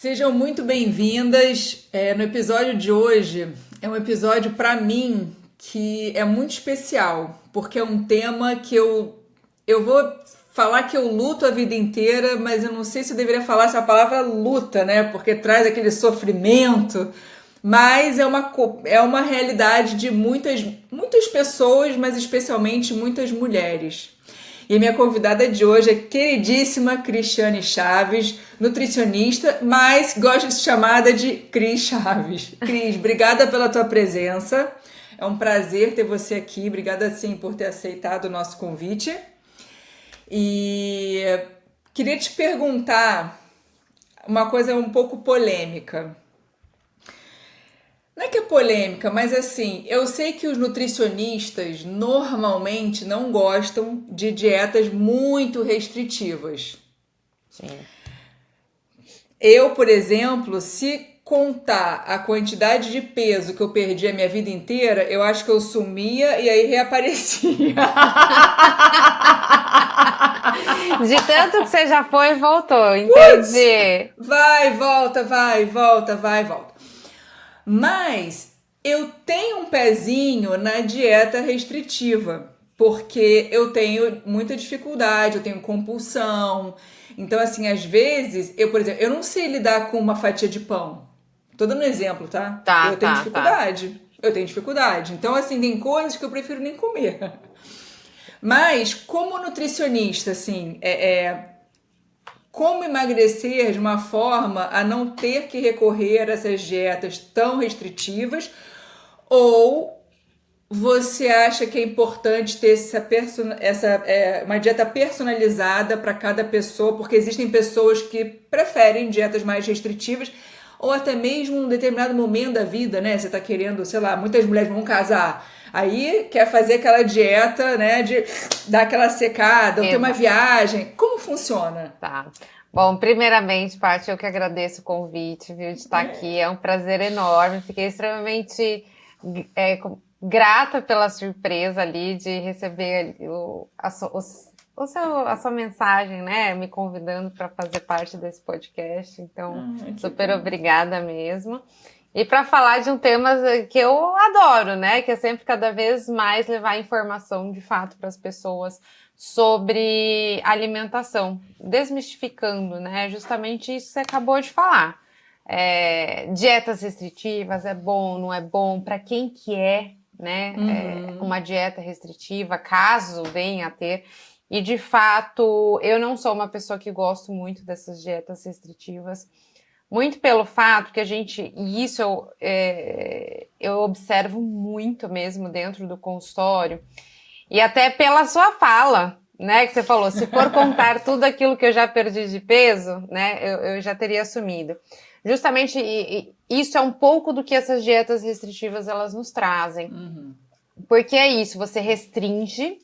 Sejam muito bem-vindas. No episódio de hoje é um episódio para mim que é muito especial, porque é um tema que eu vou falar que eu luto a vida inteira, mas eu não sei se eu deveria falar essa palavra luta, né? Porque traz aquele sofrimento, mas é uma realidade de muitas pessoas, mas especialmente muitas mulheres. E a minha convidada de hoje é a queridíssima Cristiane Chaves, nutricionista, mas gosto de ser chamada de Cris Chaves. Cris, obrigada pela tua presença. É um prazer ter você aqui. Obrigada, sim, por ter aceitado o nosso convite. E queria te perguntar uma coisa um pouco polêmica. Não é que é polêmica, mas assim, eu sei que os nutricionistas normalmente não gostam de dietas muito restritivas. Sim. Eu, por exemplo, se contar a quantidade de peso que eu perdi a minha vida inteira, eu acho que eu sumia e aí reaparecia. De tanto que você já foi e voltou, Putz! entendi. Vai, volta, vai, volta, vai, volta. Mas eu tenho um pezinho na dieta restritiva, porque eu tenho muita dificuldade, eu tenho compulsão. Então, assim, às vezes, por exemplo, eu não sei lidar com uma fatia de pão. Tô dando um exemplo, tá? Tá, Eu tenho tá, tá. dificuldade. Eu tenho dificuldade. Então, assim, tem coisas que eu prefiro nem comer. Mas, como nutricionista, assim, como emagrecer de uma forma a não ter que recorrer a essas dietas tão restritivas? Ou você acha que é importante ter uma dieta personalizada para cada pessoa? Porque existem pessoas que preferem dietas mais restritivas, ou até mesmo em um determinado momento da vida, né? Você tá querendo, sei lá, muitas mulheres vão casar. Aí quer fazer aquela dieta, né, de dar aquela secada, ou ter uma Eva, viagem. Como funciona? tá. Bom, primeiramente, Paty, eu que agradeço o convite, viu, de estar aqui. É um prazer enorme. Fiquei extremamente grata pela surpresa ali de receber a sua mensagem, né? Me convidando para fazer parte desse podcast. Então, Que super bom. obrigada mesmo. E para falar de um tema que eu adoro, né? Que é sempre cada vez mais levar informação de fato para as pessoas sobre alimentação, desmistificando, né? Justamente isso que você acabou de falar. Dietas restritivas é bom, não é bom? Para quem que é, né? Uma dieta restritiva, caso venha a ter. E de fato, eu não sou uma pessoa que gosto muito dessas dietas restritivas. Muito pelo fato que e isso eu observo muito mesmo dentro do consultório, e até pela sua fala, né, que você falou, se for contar tudo aquilo que eu já perdi de peso, né, eu já teria assumido. Justamente isso é um pouco do que essas dietas restritivas elas nos trazem. Porque é isso, você restringe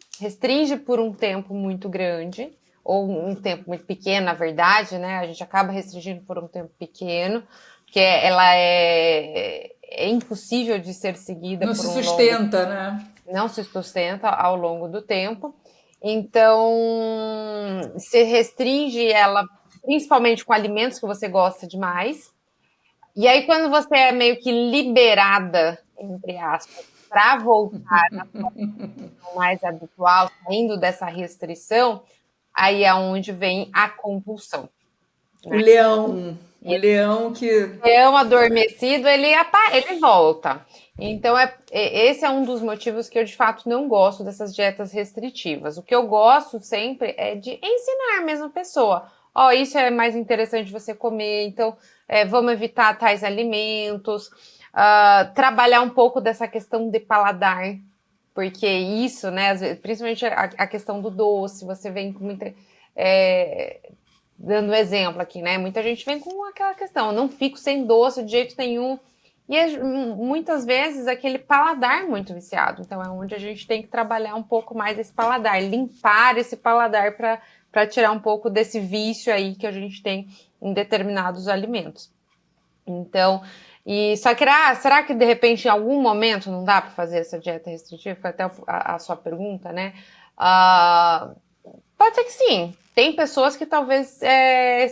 por um tempo muito grande, ou um tempo muito pequeno, na verdade, né? A gente acaba restringindo por um tempo pequeno, porque ela é impossível de ser seguida Não por se um longo, sustenta, né? não se sustenta ao longo do tempo. Então, se restringe ela principalmente com alimentos que você gosta demais. E aí, quando você é meio que liberada, entre aspas, para voltar mais habitual, saindo dessa restrição, aí é onde vem a compulsão, O né? leão. O E leão que. o leão adormecido, ele volta. Então, esse é um dos motivos que eu, de fato, não gosto dessas dietas restritivas. O que eu gosto sempre é de ensinar mesmo a pessoa. Ó, isso é mais interessante você comer, então vamos evitar tais alimentos. Trabalhar um pouco dessa questão de paladar, porque isso, né, às vezes, principalmente a questão do doce, você vem com muita. Dando exemplo aqui, né? Muita gente vem com aquela questão, não fico sem doce de jeito nenhum. E muitas vezes aquele paladar muito viciado. Então é onde a gente tem que trabalhar um pouco mais esse paladar, limpar esse paladar para tirar um pouco desse vício aí que a gente tem em determinados alimentos. Então, só que será que de repente em algum momento não dá para fazer essa dieta restritiva? Foi até a sua pergunta, né? Pode ser que sim. Tem pessoas que talvez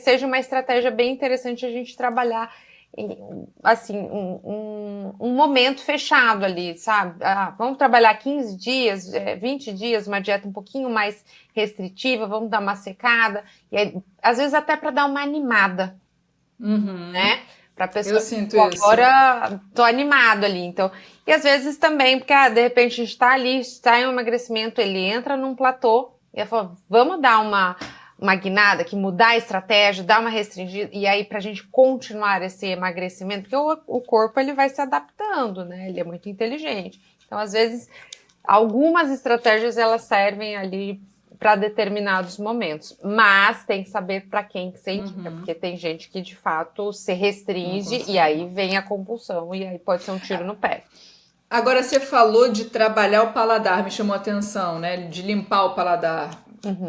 seja uma estratégia bem interessante a gente trabalhar assim, um momento fechado ali, sabe? Vamos trabalhar 15 dias, 20 dias, uma dieta um pouquinho mais restritiva, vamos dar uma secada, e aí, às vezes até para dar uma animada, né? Para a pessoa, Eu sinto pô, isso. agora tô animado ali, então. E às vezes também, porque de repente a gente tá ali, está em um emagrecimento, ele entra num platô, e ela fala, vamos dar uma guinada, que mudar a estratégia, dar uma restringida, e aí pra gente continuar esse emagrecimento, porque o corpo ele vai se adaptando, né? Ele é muito inteligente. Então, às vezes, algumas estratégias elas servem ali para determinados momentos, mas tem que saber para quem que você indica, porque tem gente que de fato se restringe e aí vem a compulsão e aí pode ser um tiro no pé. Agora, você falou de trabalhar o paladar, me chamou a atenção, né? De limpar o paladar.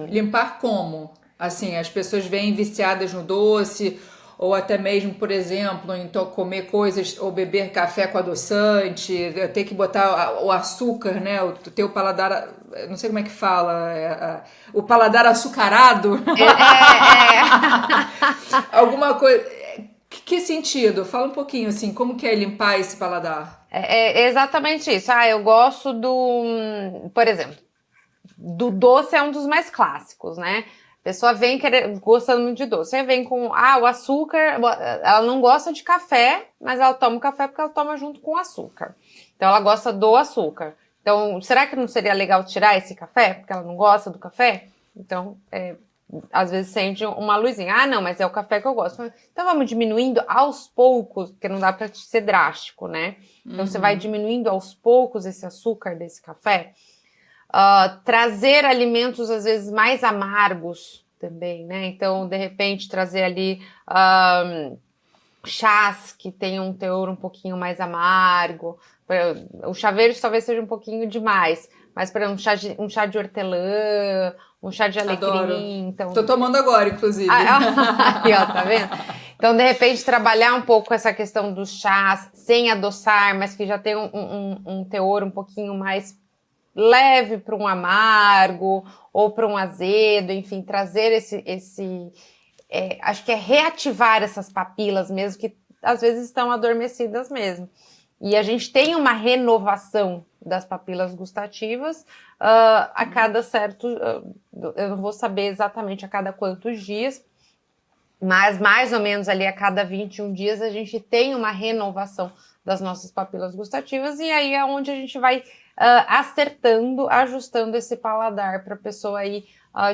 Limpar como? Assim, as pessoas vêm viciadas no doce, ou até mesmo, por exemplo, em comer coisas ou beber café com adoçante, ter que botar o açúcar, né? Ter o paladar, não sei como é que fala, o paladar açucarado. Alguma coisa. Que sentido? Fala um pouquinho assim, como que é limpar esse paladar? É exatamente isso. Eu gosto por exemplo, do doce é um dos mais clássicos, né? A pessoa vem gostando muito de doce. Aí vem com, o açúcar, ela não gosta de café, mas ela toma o café porque ela toma junto com o açúcar. Então ela gosta do açúcar. Então, será que não seria legal tirar esse café? Porque ela não gosta do café? Então, às vezes sente uma luzinha. Não, mas é o café que eu gosto. Então vamos diminuindo aos poucos, porque não dá pra ser drástico, né? Então você vai diminuindo aos poucos esse açúcar desse café. Trazer alimentos às vezes mais amargos também, né? Então, de repente, trazer ali chás que tem um teor um pouquinho mais amargo. O chá verde talvez seja um pouquinho demais, mas, por exemplo, um chá de hortelã, um chá de alecrim. Adoro. Então... Tô tomando agora, inclusive. Aí, ó, tá vendo? Então, de repente, trabalhar um pouco essa questão dos chás, sem adoçar, mas que já tem um teor um pouquinho mais leve para um amargo ou para um azedo, enfim, trazer acho que é reativar essas papilas mesmo, que às vezes estão adormecidas mesmo. E a gente tem uma renovação das papilas gustativas a cada certo... eu não vou saber exatamente a cada quantos dias, mas mais ou menos ali a cada 21 dias a gente tem uma renovação das nossas papilas gustativas e aí é onde a gente vai acertando, ajustando esse paladar para a pessoa ir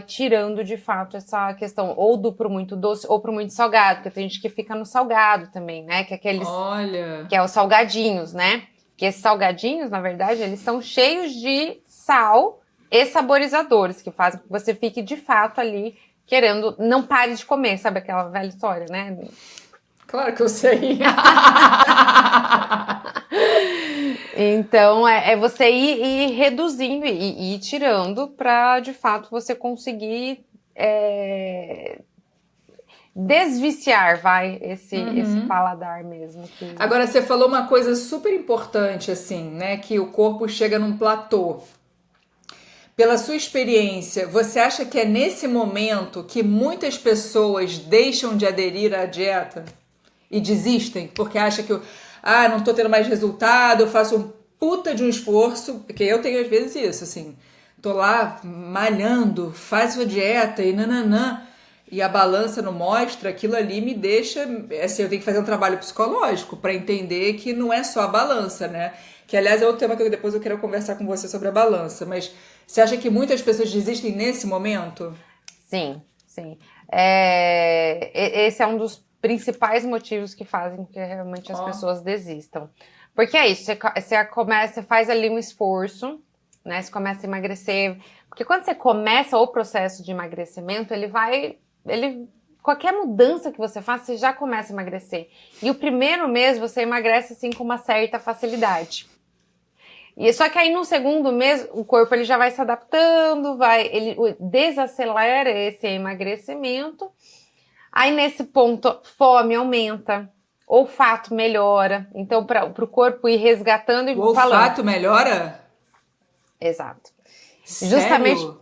tirando de fato essa questão ou pro muito doce ou pro muito salgado, porque tem gente que fica no salgado também, né? Que é que é os salgadinhos, né? Que esses salgadinhos, na verdade, eles são cheios de sal e saborizadores, que fazem com que você fique de fato ali querendo, não pare de comer, sabe aquela velha história, né? Claro que eu sei. Então, é você ir reduzindo e ir tirando para, de fato, você conseguir desviciar, esse paladar mesmo. Agora, você falou uma coisa super importante, assim, né? Que o corpo chega num platô. Pela sua experiência, você acha que é nesse momento que muitas pessoas deixam de aderir à dieta e desistem? Porque acham que não tô tendo mais resultado, eu faço um puta de um esforço, porque eu tenho às vezes isso, assim, tô lá malhando, faz sua dieta e nananã, e a balança não mostra, aquilo ali me deixa, assim, eu tenho que fazer um trabalho psicológico para entender que não é só a balança, né? Que, aliás, é outro tema que depois eu quero conversar com você sobre a balança, mas você acha que muitas pessoas desistem nesse momento? Sim, sim. Esse é um dos principais motivos que fazem com que realmente as pessoas desistam. Porque é isso, você faz ali um esforço, né? Você começa a emagrecer. Porque quando você começa o processo de emagrecimento, qualquer mudança que você faça, você já começa a emagrecer. E o primeiro mês você emagrece assim com uma certa facilidade. Só que aí no segundo mês o corpo ele já vai se adaptando, ele desacelera esse emagrecimento. Aí nesse ponto fome aumenta, olfato melhora. Então para o corpo ir resgatando e o olfato melhora? Exato. Sério? Justamente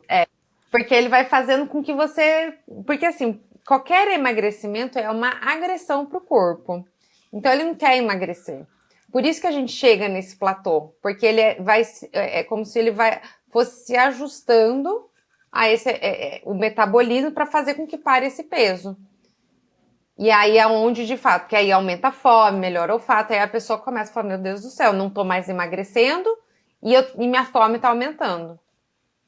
Porque ele vai fazendo com que você... Porque, assim, qualquer emagrecimento é uma agressão para o corpo. Então, ele não quer emagrecer. Por isso que a gente chega nesse platô. Porque ele é como se ele fosse se ajustando a o metabolismo para fazer com que pare esse peso. E aí é onde, de fato, que aí aumenta a fome, melhora o olfato, aí a pessoa começa a falar, meu Deus do céu, não tô mais emagrecendo e minha fome tá aumentando.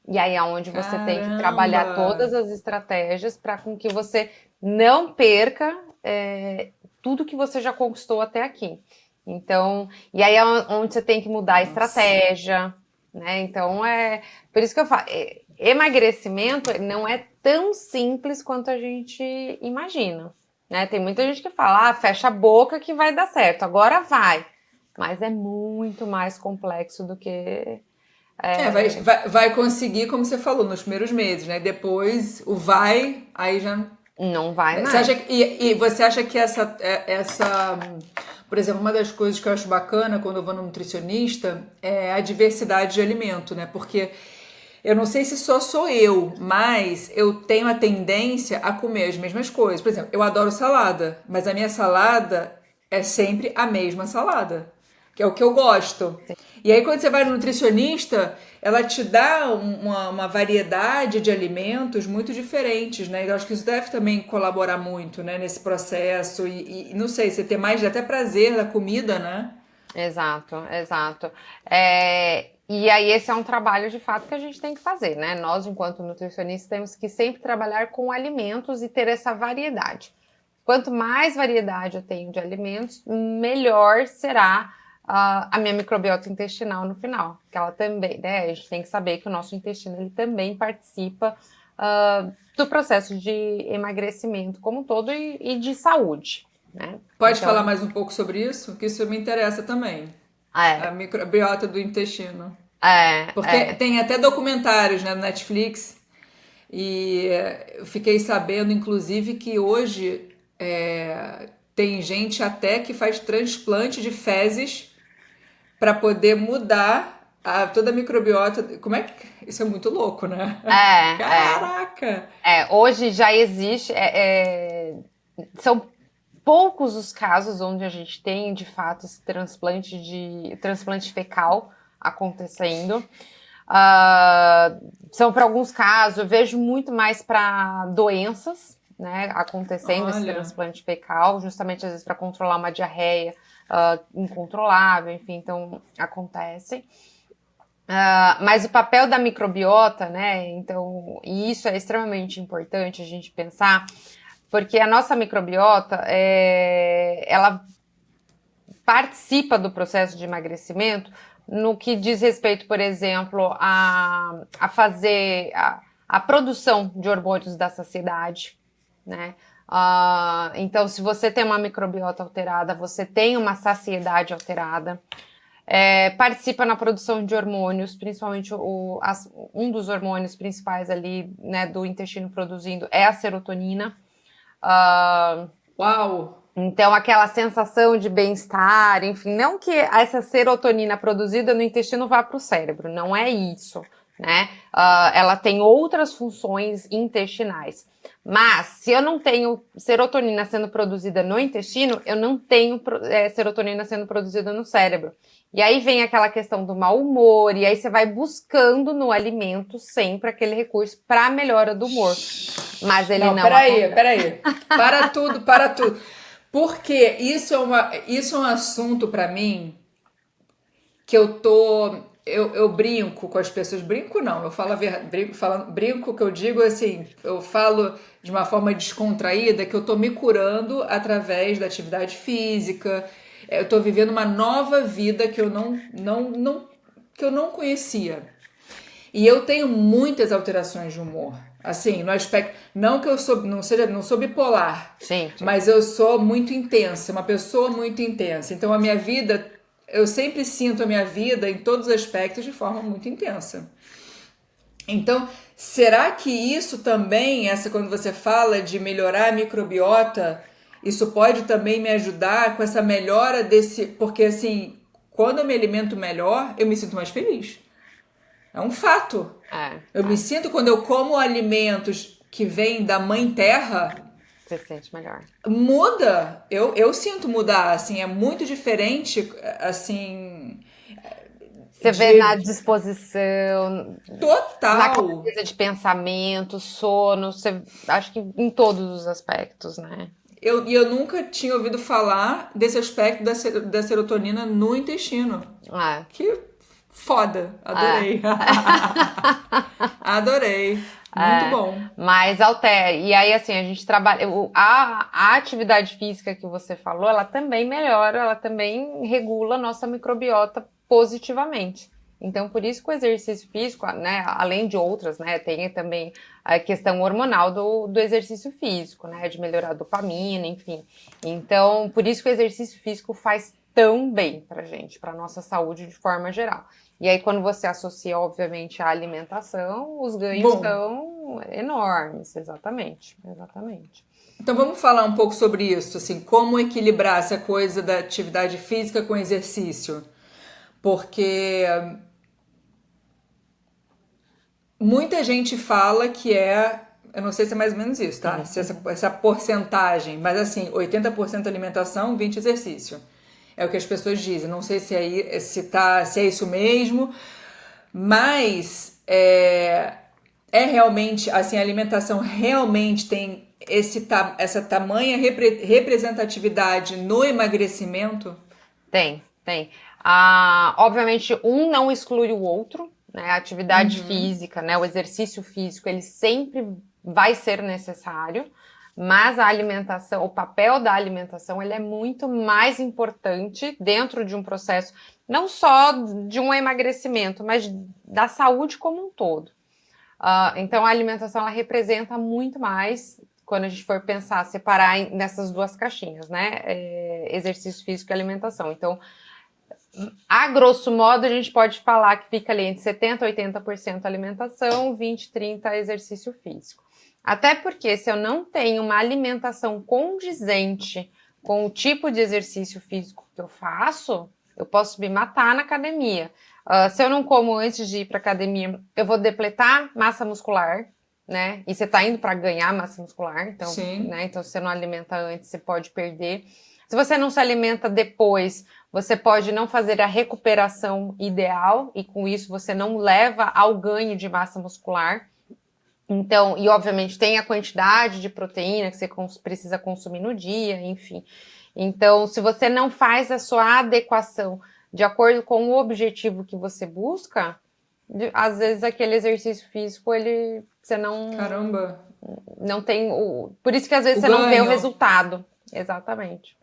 E aí é onde você tem que trabalhar todas Caramba! as estratégias para com que você não perca tudo que você já conquistou até aqui. Então, e aí é onde você tem que mudar a Nossa. estratégia, né? Então, por isso que eu falo, emagrecimento não é tão simples quanto a gente imagina, né? Tem muita gente que fala, fecha a boca que vai dar certo, agora vai. Mas é muito mais complexo do que... Vai conseguir, como você falou, nos primeiros meses, né? Depois o vai, aí já. Não vai Você acha, mais. e você acha que por exemplo, uma das coisas que eu acho bacana quando eu vou no nutricionista é a diversidade de alimento, né? Porque eu não sei se só sou eu, mas eu tenho a tendência a comer as mesmas coisas. Por exemplo, eu adoro salada, mas a minha salada é sempre a mesma salada, que é o que eu gosto. E aí, quando você vai no nutricionista, ela te dá uma variedade de alimentos muito diferentes, né? Eu acho que isso deve também colaborar muito, né, nesse processo. E não sei, você ter mais até prazer da comida, né? Exato, exato. E aí esse é um trabalho de fato que a gente tem que fazer, né? Nós, enquanto nutricionistas, temos que sempre trabalhar com alimentos e ter essa variedade. Quanto mais variedade eu tenho de alimentos, melhor será a minha microbiota intestinal no final. Que ela também, né? A gente tem que saber que o nosso intestino ele também participa do processo de emagrecimento como um todo e de saúde, né? Pode falar Então, mais um pouco sobre isso? Que isso me interessa também. A é, microbiota do intestino. é, Porque é. tem até documentários, né, no Netflix. E eu fiquei sabendo, inclusive, que hoje tem gente até que faz transplante de fezes para poder mudar toda a microbiota. Como é que. Isso é muito louco, né? É, Caraca! hoje já existe, são poucos os casos onde a gente tem, de fato, esse transplante fecal acontecendo. Ah, são para alguns casos, eu vejo muito mais para doenças, né, acontecendo esse Olha. transplante fecal, justamente às vezes para controlar uma diarreia incontrolável, enfim, então acontece. Mas o papel da microbiota, né? Então, e isso é extremamente importante a gente pensar, porque a nossa microbiota, ela participa do processo de emagrecimento no que diz respeito, por exemplo, a fazer a produção de hormônios da saciedade, né? Então, se você tem uma microbiota alterada, você tem uma saciedade alterada. Participa na produção de hormônios, principalmente um dos hormônios principais ali, né, do intestino produzindo é a serotonina. Uau! Então, aquela sensação de bem-estar, enfim, não que essa serotonina produzida no intestino vá para o cérebro, não é isso, né? Ela tem outras funções intestinais. Mas, se eu não tenho serotonina sendo produzida no intestino, eu não tenho serotonina sendo produzida no cérebro. E aí vem aquela questão do mau humor, e aí você vai buscando no alimento sempre aquele recurso para a melhora do humor. Mas ele Não, não peraí, acontece. peraí. Para tudo, para tudo. Porque isso é um assunto para mim que eu brinco com as pessoas, brinco não, eu falo brinco que eu digo assim, eu falo de uma forma descontraída que eu tô me curando através da atividade física. Eu tô vivendo uma nova vida que eu não conhecia. E eu tenho muitas alterações de humor. Assim, no aspecto. Não que eu não sou bipolar, Sim, sim. mas eu sou muito intensa, uma pessoa muito intensa. Então a minha vida, eu sempre sinto a minha vida em todos os aspectos de forma muito intensa. Então, será que isso também, quando você fala de melhorar a microbiota, isso pode também me ajudar com essa melhora desse. Porque assim, quando eu me alimento melhor, eu me sinto mais feliz. É um fato. Eu me sinto, quando eu como alimentos que vêm da mãe terra, Você sente melhor. muda. Eu sinto mudar, assim, é muito diferente, assim, Você vê na de disposição, na total. clareza de pensamento, sono, acho que em todos os aspectos, né? Eu nunca tinha ouvido falar desse aspecto da serotonina no intestino. É, Que foda, é. adorei. Adorei, muito É, bom. mas altera. E aí, assim, a gente trabalha. A atividade física que você falou, ela também melhora, ela também regula a nossa microbiota positivamente. Então, por isso que o exercício físico, né, além de outras, né, tem também a questão hormonal do exercício físico, né, de melhorar a dopamina, enfim. Então, por isso que o exercício físico faz tão bem pra gente, pra nossa saúde de forma geral. E aí, quando você associa, obviamente, à alimentação, os ganhos Bom, são enormes, exatamente, exatamente. então vamos falar um pouco sobre isso, assim, como equilibrar essa coisa da atividade física com exercício. Porque muita gente fala que eu não sei se é mais ou menos isso, tá? Se essa porcentagem, mas assim, 80% alimentação, 20% exercício. É o que as pessoas dizem. Não sei se é isso mesmo, mas é realmente, assim, a alimentação realmente tem essa tamanha representatividade no emagrecimento? Tem. Obviamente, um não exclui o outro, né? A atividade física, né? O exercício físico, ele sempre vai ser necessário, mas a alimentação, o papel da alimentação, ele é muito mais importante dentro de um processo, não só de um emagrecimento, mas da saúde como um todo. Então, a alimentação, ela representa muito mais quando a gente for pensar, separar nessas duas caixinhas, né? Exercício físico e alimentação. Então, a grosso modo, a gente pode falar que fica ali entre 70% e 80% alimentação, 20%, 30% exercício físico. Até porque se eu não tenho uma alimentação condizente com o tipo de exercício físico que eu faço, eu posso me matar na academia. Se eu não como antes de ir para academia, eu vou depletar massa muscular, né? E você está indo para ganhar massa muscular, então, Sim. né? Então, se você não alimenta antes, você pode perder. Se você não se alimenta depois, você pode não fazer a recuperação ideal e com isso você não leva ao ganho de massa muscular. Então, e obviamente tem a quantidade de proteína que você precisa consumir no dia, enfim. Então, se você não faz a sua adequação de acordo com o objetivo que você busca, às vezes aquele exercício físico, você Caramba. não tem por isso que às vezes O você não vê o ganho. resultado. Exatamente.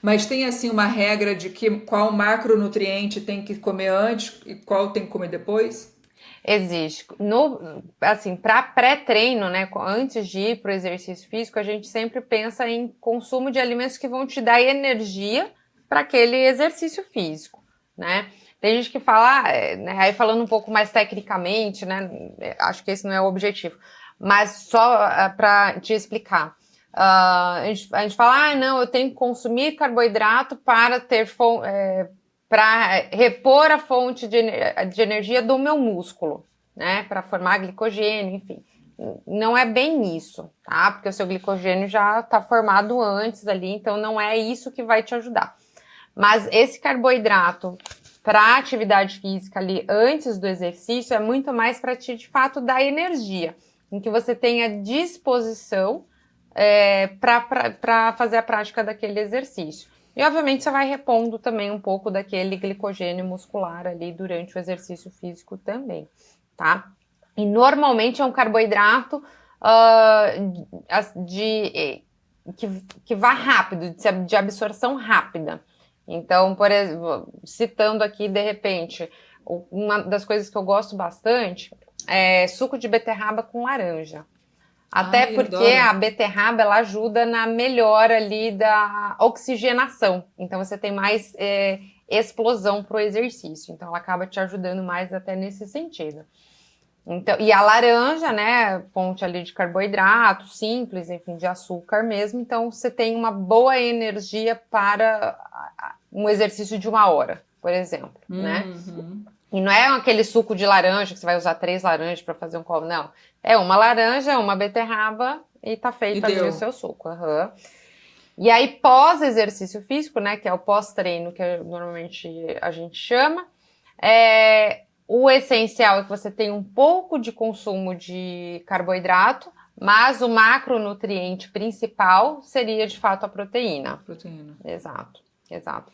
Mas tem assim uma regra de qual macronutriente tem que comer antes e qual tem que comer depois? Existe. Assim, para pré-treino, né, antes de ir para o exercício físico, a gente sempre pensa em consumo de alimentos que vão te dar energia para aquele exercício físico, né? Tem gente que fala, né, aí falando um pouco mais tecnicamente, né, acho que esse não é o objetivo, mas só para te explicar. A gente fala, não, eu tenho que consumir carboidrato para ter para repor a fonte de energia do meu músculo, né? Para formar glicogênio, enfim. Não é bem isso, tá? Porque o seu glicogênio já está formado antes ali, então não é isso que vai te ajudar. Mas esse carboidrato para atividade física ali antes do exercício é muito mais para te, de fato, dar energia, em que você tenha disposição para fazer a prática daquele exercício. E, obviamente, você vai repondo também um pouco daquele glicogênio muscular ali durante o exercício físico também, tá? E, normalmente, é um carboidrato que vá rápido, de absorção rápida. Então, por exemplo, citando aqui, de repente, uma das coisas que eu gosto bastante é suco de beterraba com laranja. Até Ai, porque adoro. a beterraba ela ajuda na melhora ali da oxigenação. Então você tem mais explosão para o exercício. Então ela acaba te ajudando mais até nesse sentido. Então, e a laranja, né, fonte ali de carboidrato simples, enfim, de açúcar mesmo. Então você tem uma boa energia para um exercício de 1 hora, por exemplo, né? E não é aquele suco de laranja que você vai usar 3 laranjas para fazer um copo, não. É uma laranja, uma beterraba e tá feito ali o seu suco. Uhum. E aí, pós-exercício físico, né, que é o pós-treino, que normalmente a gente chama, o essencial é que você tenha um pouco de consumo de carboidrato, mas o macronutriente principal seria, de fato, a proteína. Exato.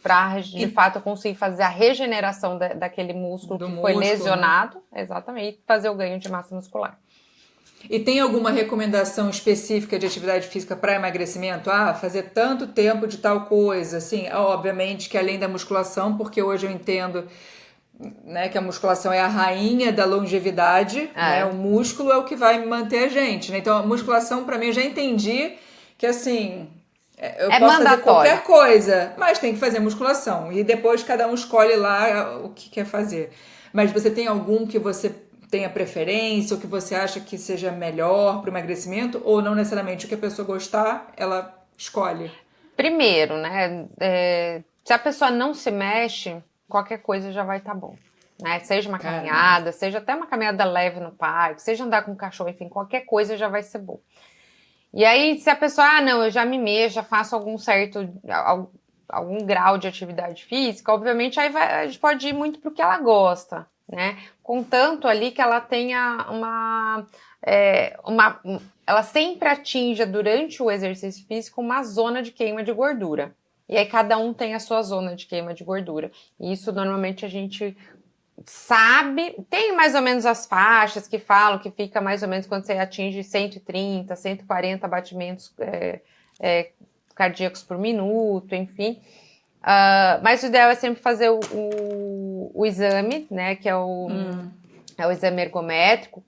Para, de fato, conseguir fazer a regeneração daquele músculo que foi lesionado. Né? Exatamente. E fazer o ganho de massa muscular. E tem alguma recomendação específica de atividade física para emagrecimento? Fazer tanto tempo de tal coisa. Assim, obviamente que além da musculação, porque hoje eu entendo, né, que a musculação é a rainha da longevidade, né? O músculo é o que vai manter a gente, né? Então a musculação, para mim, eu já entendi que assim, eu posso fazer qualquer coisa, mas tem que fazer musculação. E depois cada um escolhe lá o que quer fazer. Mas você tem algum que você tenha preferência, ou que você acha que seja melhor para o emagrecimento, ou não necessariamente o que a pessoa gostar, ela escolhe? Primeiro, né, se a pessoa não se mexe, qualquer coisa já vai estar bom. Né? Seja uma caminhada, seja até uma caminhada leve no parque, seja andar com o cachorro, enfim, qualquer coisa já vai ser bom. E aí, se a pessoa, não, eu já me mexo, já faço algum grau de atividade física, obviamente aí a gente pode ir muito pro que ela gosta, né? Contanto ali que ela tenha ela sempre atinja durante o exercício físico uma zona de queima de gordura. E aí cada um tem a sua zona de queima de gordura. E isso normalmente a gente sabe, tem mais ou menos as faixas que falam que fica mais ou menos quando você atinge 130, 140 batimentos cardíacos por minuto, enfim. Mas o ideal é sempre fazer o exame, né, que é o exame ergométrico,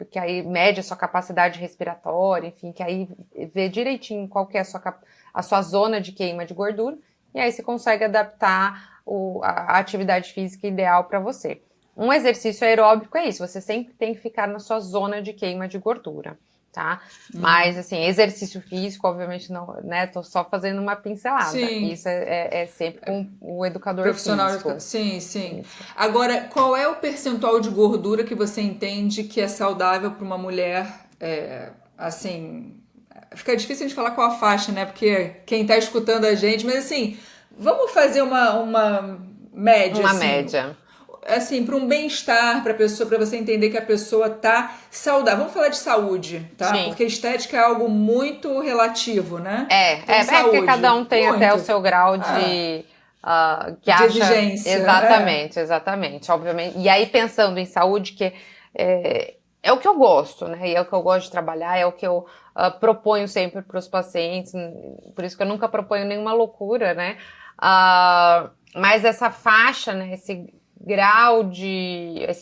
que aí mede a sua capacidade respiratória, enfim, que aí vê direitinho qual que é a sua zona de queima de gordura, e aí você consegue adaptar a atividade física ideal para você. Um exercício aeróbico é isso, você sempre tem que ficar na sua zona de queima de gordura, tá? Mas, assim, exercício físico, obviamente não, né? Tô só fazendo uma pincelada. Sim. Isso é sempre com o educador profissional físico. Sim. Isso. Agora, qual é o percentual de gordura que você entende que é saudável para uma mulher, assim... Fica difícil de falar qual a faixa, né? Porque quem tá escutando a gente... Mas, assim, vamos fazer uma média, Uma média. Assim, para um bem-estar para a pessoa, para você entender que a pessoa tá saudável. Vamos falar de saúde, tá? Sim. Porque estética é algo muito relativo, né? Porque cada um tem até o seu grau de exigência. Exatamente, obviamente. E aí, pensando em saúde, que é o que eu gosto, né? E é o que eu gosto de trabalhar, é o que eu proponho sempre para os pacientes, por isso que eu nunca proponho nenhuma loucura, né? Mas essa faixa, né? Esse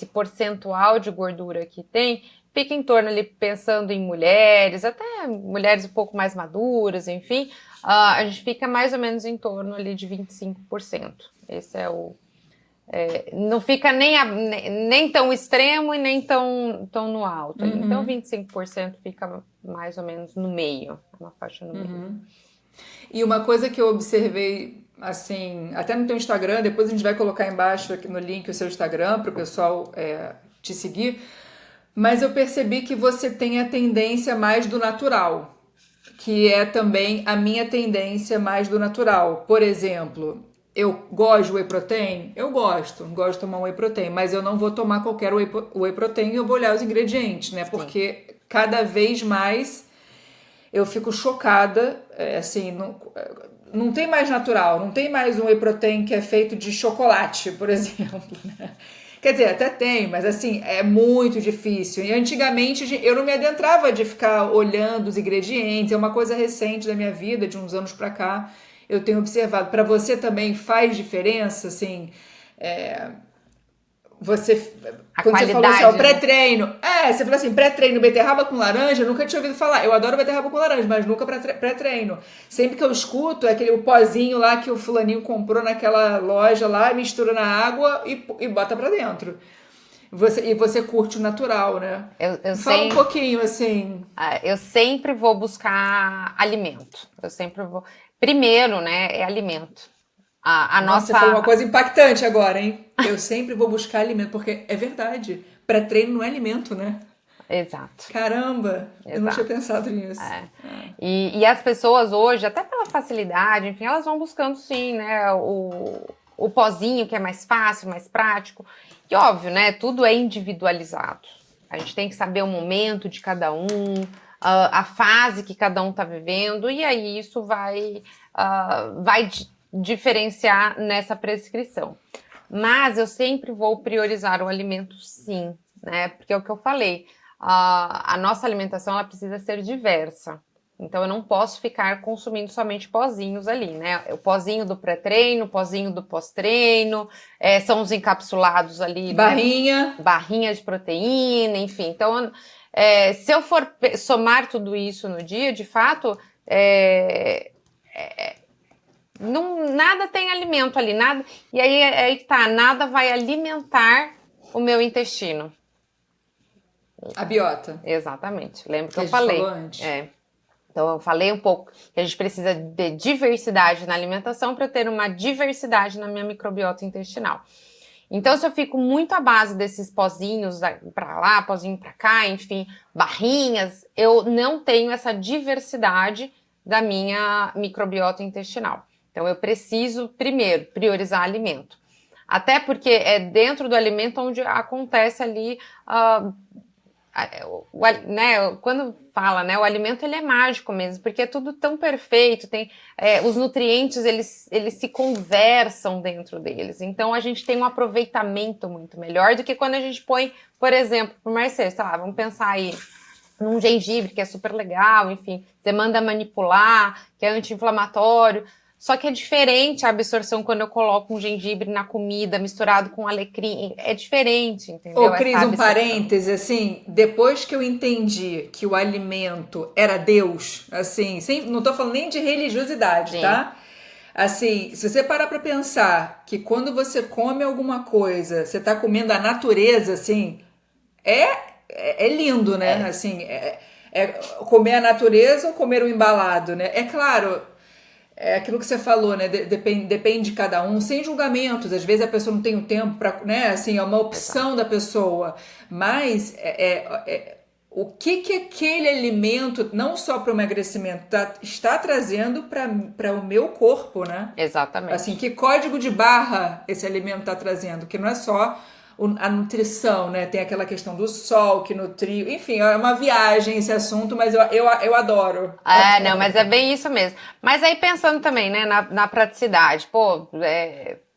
percentual de gordura que tem, fica em torno ali, pensando em mulheres, até mulheres um pouco mais maduras, enfim, a gente fica mais ou menos em torno ali de 25%. Esse é não fica nem tão extremo e nem tão no alto. Uhum. Então, 25% fica mais ou menos no meio, uma faixa no meio. E uma coisa que eu observei, assim, até no teu Instagram, depois a gente vai colocar embaixo aqui no link o seu Instagram para o pessoal te seguir, mas eu percebi que você tem a tendência mais do natural, que é também a minha tendência mais do natural. Por exemplo, eu gosto de whey protein? Eu gosto de tomar whey protein, mas eu não vou tomar qualquer whey protein, eu vou olhar os ingredientes, né? Sim. Porque cada vez mais eu fico chocada, assim, não tem mais natural, não tem mais um whey protein que é feito de chocolate, por exemplo, né? Quer dizer, até tem, mas assim, é muito difícil. E antigamente eu não me adentrava de ficar olhando os ingredientes, é uma coisa recente da minha vida, de uns anos pra cá, eu tenho observado. Para você também faz diferença, assim, quando você falou assim, pré-treino, você falou assim, pré-treino, beterraba com laranja, eu nunca tinha ouvido falar. Eu adoro beterraba com laranja, mas nunca pré-treino. Sempre que eu escuto, é aquele pozinho lá que o fulaninho comprou naquela loja lá, mistura na água e bota pra dentro. E você curte o natural, né? Fala um pouquinho, assim. Eu sempre vou buscar alimento. Eu sempre vou... Primeiro, né, é alimento. Nossa, foi uma coisa impactante agora, hein? Eu sempre vou buscar alimento, porque é verdade. Pré-treino não é alimento, né? Exato. Caramba, eu não tinha Exato. pensado nisso. E as pessoas hoje, até pela facilidade, enfim, elas vão buscando sim, né, o pozinho que é mais fácil, mais prático. E óbvio, né, tudo é individualizado. A gente tem que saber o momento de cada um, a fase que cada um está vivendo, e aí isso vai diferenciar nessa prescrição. Mas eu sempre vou priorizar o alimento sim, né, porque é o que eu falei, a nossa alimentação ela precisa ser diversa. Então, eu não posso ficar consumindo somente pozinhos ali, né? O pozinho do pré-treino, o pozinho do pós-treino, são os encapsulados ali, Barrinha. Né? Barrinha de proteína, enfim. Então, se eu for somar tudo isso no dia, de fato, nada tem alimento ali, nada. E aí que tá, nada vai alimentar o meu intestino. A biota. Exatamente. Lembra que eu a gente falei? Falou antes. Então, eu falei um pouco que a gente precisa de diversidade na alimentação para eu ter uma diversidade na minha microbiota intestinal. Então, se eu fico muito à base desses pozinhos para lá, pozinho para cá, enfim, barrinhas, eu não tenho essa diversidade da minha microbiota intestinal. Então, eu preciso, primeiro, priorizar alimento. Até porque é dentro do alimento onde acontece ali né, quando fala, né, o alimento ele é mágico mesmo, porque é tudo tão perfeito, tem os nutrientes eles se conversam dentro deles, então a gente tem um aproveitamento muito melhor do que quando a gente põe, por exemplo, por mais sei lá, vamos pensar aí num gengibre que é super legal, enfim, você manda manipular, que é anti-inflamatório. Só que é diferente a absorção quando eu coloco um gengibre na comida misturado com alecrim. É diferente, entendeu? Ô, Cris, um parêntese, assim, depois que eu entendi que o alimento era Deus, assim, não tô falando nem de religiosidade, Sim. tá? Assim, se você parar pra pensar que quando você come alguma coisa, você tá comendo a natureza, assim, é lindo, né? Assim, comer a natureza ou comer o embalado, né? É claro, é aquilo que você falou, né? Depende de cada um, sem julgamentos. Às vezes a pessoa não tem o tempo para, né? Assim, é uma opção da pessoa. Mas o que aquele alimento, não só para o emagrecimento, está trazendo para o meu corpo, né? Exatamente. Assim, que código de barra esse alimento está trazendo? Que não é só a nutrição, né? Tem aquela questão do sol que nutriu. Enfim, é uma viagem esse assunto, mas eu adoro. Não, mas é bem isso mesmo. Mas aí pensando também, né, na praticidade, pô,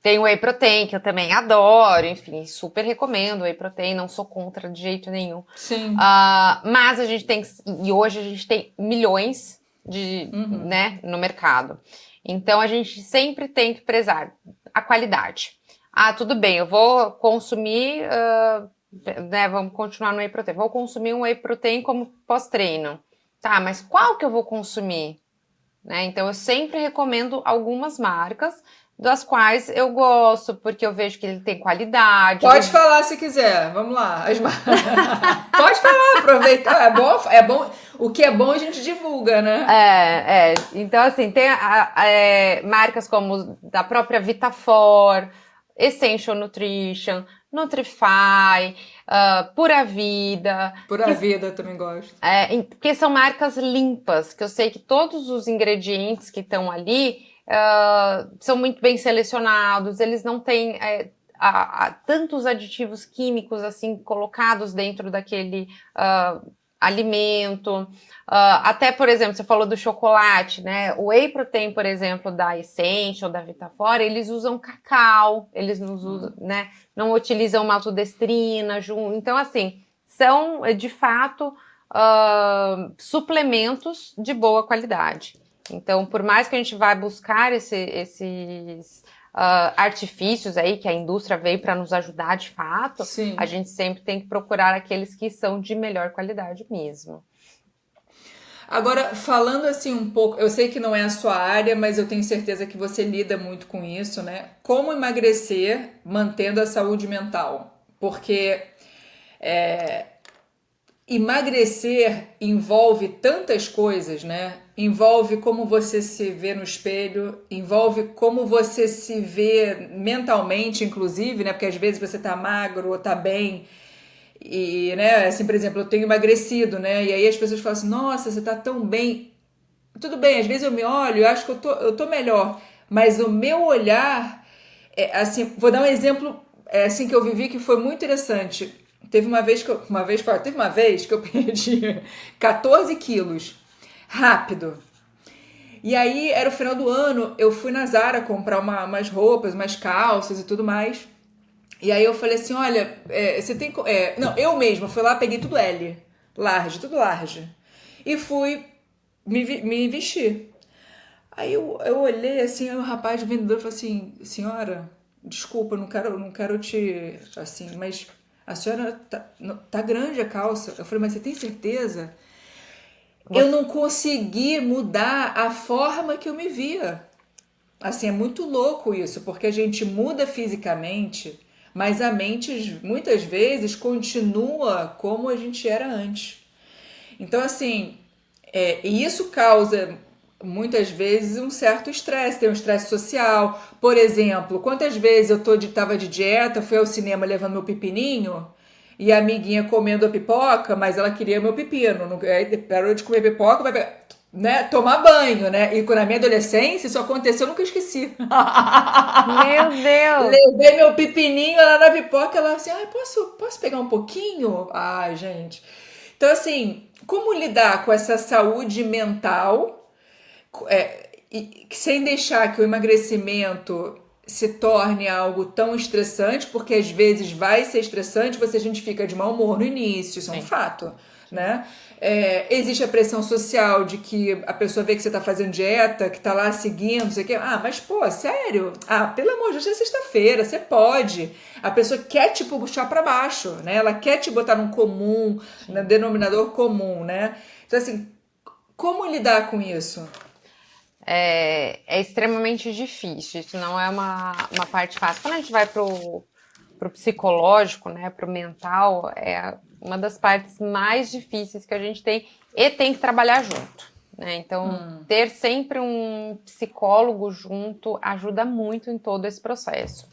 tem o whey protein, que eu também adoro, enfim, super recomendo o whey protein, não sou contra de jeito nenhum. Sim. Mas a gente tem, e hoje a gente tem milhões né, no mercado. Então a gente sempre tem que prezar a qualidade. Tudo bem, eu vou consumir, né, vamos continuar no whey protein, vou consumir um whey protein como pós-treino. Tá, mas qual que eu vou consumir? Né? Então, eu sempre recomendo algumas marcas, das quais eu gosto, porque eu vejo que ele tem qualidade. Pode falar se quiser, vamos lá. Pode falar, aproveitar. É bom. O que é bom a gente divulga, né? Então, assim, tem marcas como da própria Vitafor, Essential Nutrition, Nutrify, Pura Vida. Pura Vida eu também gosto. Porque são marcas limpas, que eu sei que todos os ingredientes que estão ali são muito bem selecionados, eles não têm tantos aditivos químicos assim colocados dentro daquele alimento. Até, por exemplo, você falou do chocolate, né? O whey protein, por exemplo, da Essential, da Vitafor, eles usam cacau, eles não usam, né? Não utilizam maltodestrina, então assim, são de fato suplementos de boa qualidade. Então, por mais que a gente vá buscar esses artifícios aí que a indústria veio para nos ajudar de fato, Sim. A gente sempre tem que procurar aqueles que são de melhor qualidade mesmo. Agora, falando assim um pouco, eu sei que não é a sua área, mas eu tenho certeza que você lida muito com isso, né? Como emagrecer mantendo a saúde mental? Porque emagrecer envolve tantas coisas, né? Envolve como você se vê no espelho, envolve como você se vê mentalmente, inclusive, né? Porque às vezes você tá magro ou tá bem. E, né, assim, por exemplo, eu tenho emagrecido, né? E aí as pessoas falam assim, nossa, você tá tão bem. Tudo bem, às vezes eu me olho e acho que eu tô melhor. Mas o meu olhar, assim, vou dar um exemplo, assim, que eu vivi que foi muito interessante. Teve uma vez que eu perdi 14 quilos, rápido. E aí, era o final do ano, eu fui na Zara comprar umas roupas, umas calças e tudo mais. E aí eu falei assim, olha, você tem... não, eu mesma fui lá, peguei tudo L, large, tudo large. E fui me vestir. Aí eu olhei assim, aí o rapaz o vendedor falou assim, senhora, desculpa, eu não quero te, assim, mas a senhora tá grande a calça. Eu falei, mas você tem certeza? Eu Você- não consegui mudar a forma que eu me via. Assim, é muito louco isso, porque a gente muda fisicamente, mas a mente muitas vezes continua como a gente era antes. Então, assim, e isso causa muitas vezes um certo estresse, tem um estresse social. Por exemplo, quantas vezes tava de dieta, fui ao cinema levando meu pepininho e a amiguinha comendo a pipoca, mas ela queria meu pepino. Aí parou de comer pipoca, né, tomar banho, né? E na minha adolescência isso aconteceu, eu nunca esqueci. Meu Deus! Levei meu pepininho lá na pipoca, ela assim, ai, posso pegar um pouquinho? Ai, gente. Então, assim, como lidar com essa saúde mental, sem deixar que o emagrecimento se torne algo tão estressante, porque às vezes vai ser estressante, a gente fica de mau humor no início, isso é um Sim, fato, sim. né? Existe a pressão social de que a pessoa vê que você tá fazendo dieta, que tá lá seguindo, não sei o quê. Ah, mas pô, sério? Ah, pelo amor de Deus, é sexta-feira, você pode. A pessoa quer te puxar para baixo, né? Ela quer te botar num comum, no Sim. denominador comum, né? Então, assim, como lidar com isso? É extremamente difícil, isso não é uma parte fácil. Quando a gente vai pro psicológico, né, pro mental, é uma das partes mais difíceis que a gente tem e tem que trabalhar junto, né? Então, ter sempre um psicólogo junto ajuda muito em todo esse processo,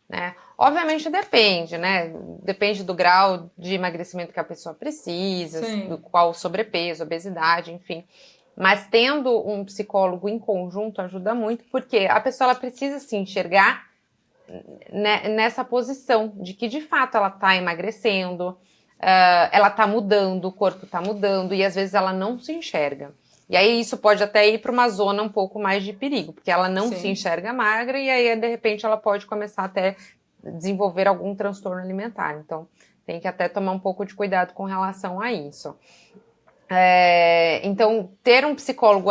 né? Obviamente depende, né? Depende do grau de emagrecimento que a pessoa precisa, do Sim. qual sobrepeso, obesidade, enfim. Mas tendo um psicólogo em conjunto ajuda muito, porque a pessoa ela precisa se enxergar nessa posição de que de fato ela está emagrecendo, ela está mudando, o corpo está mudando e às vezes ela não se enxerga. E aí isso pode até ir para uma zona um pouco mais de perigo, porque ela não se Sim. enxerga magra e aí de repente ela pode começar até desenvolver algum transtorno alimentar. Então tem que até tomar um pouco de cuidado com relação a isso. Então, ter um psicólogo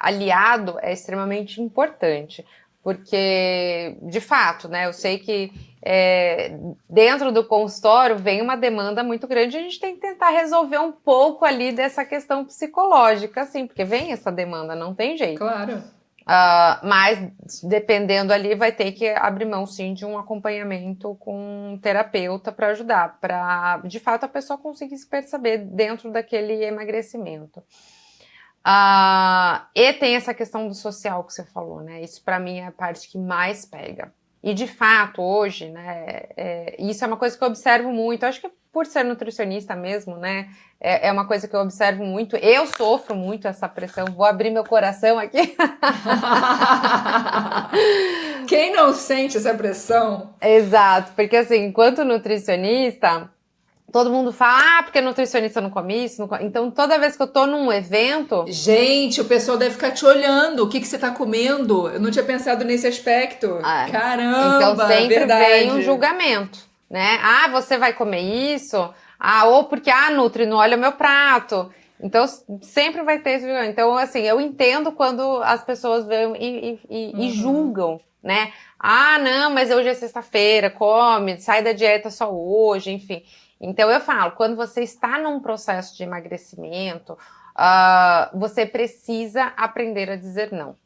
aliado é extremamente importante, porque, de fato, né, eu sei que dentro do consultório vem uma demanda muito grande e a gente tem que tentar resolver um pouco ali dessa questão psicológica, assim, porque vem essa demanda, não tem jeito. Claro. Mas dependendo ali, vai ter que abrir mão sim de um acompanhamento com um terapeuta para ajudar, para de fato a pessoa conseguir se perceber dentro daquele emagrecimento. E tem essa questão do social que você falou, né? Isso para mim é a parte que mais pega. E de fato, hoje, né? Isso é uma coisa que eu observo muito. Eu acho que por ser nutricionista mesmo, né? É uma coisa que eu observo muito. Eu sofro muito essa pressão. Vou abrir meu coração aqui. Quem não sente essa pressão? Exato, porque assim, enquanto nutricionista, todo mundo fala, porque nutricionista não come isso, não come... Então toda vez que eu tô num evento, Gente, o pessoal deve ficar te olhando. O que que você tá comendo? Eu não tinha pensado nesse aspecto. então Caramba, sempre vem um verdade. julgamento, né? Ah, você vai comer isso? Ou porque, Nutri, não olha o meu prato. Então sempre vai ter esse julgamento. Então, assim, eu entendo quando as pessoas vêm e julgam, né? Ah, não, mas hoje é sexta-feira, come, sai da dieta só hoje, enfim. Então eu falo, quando você está num processo de emagrecimento, você precisa aprender a dizer não.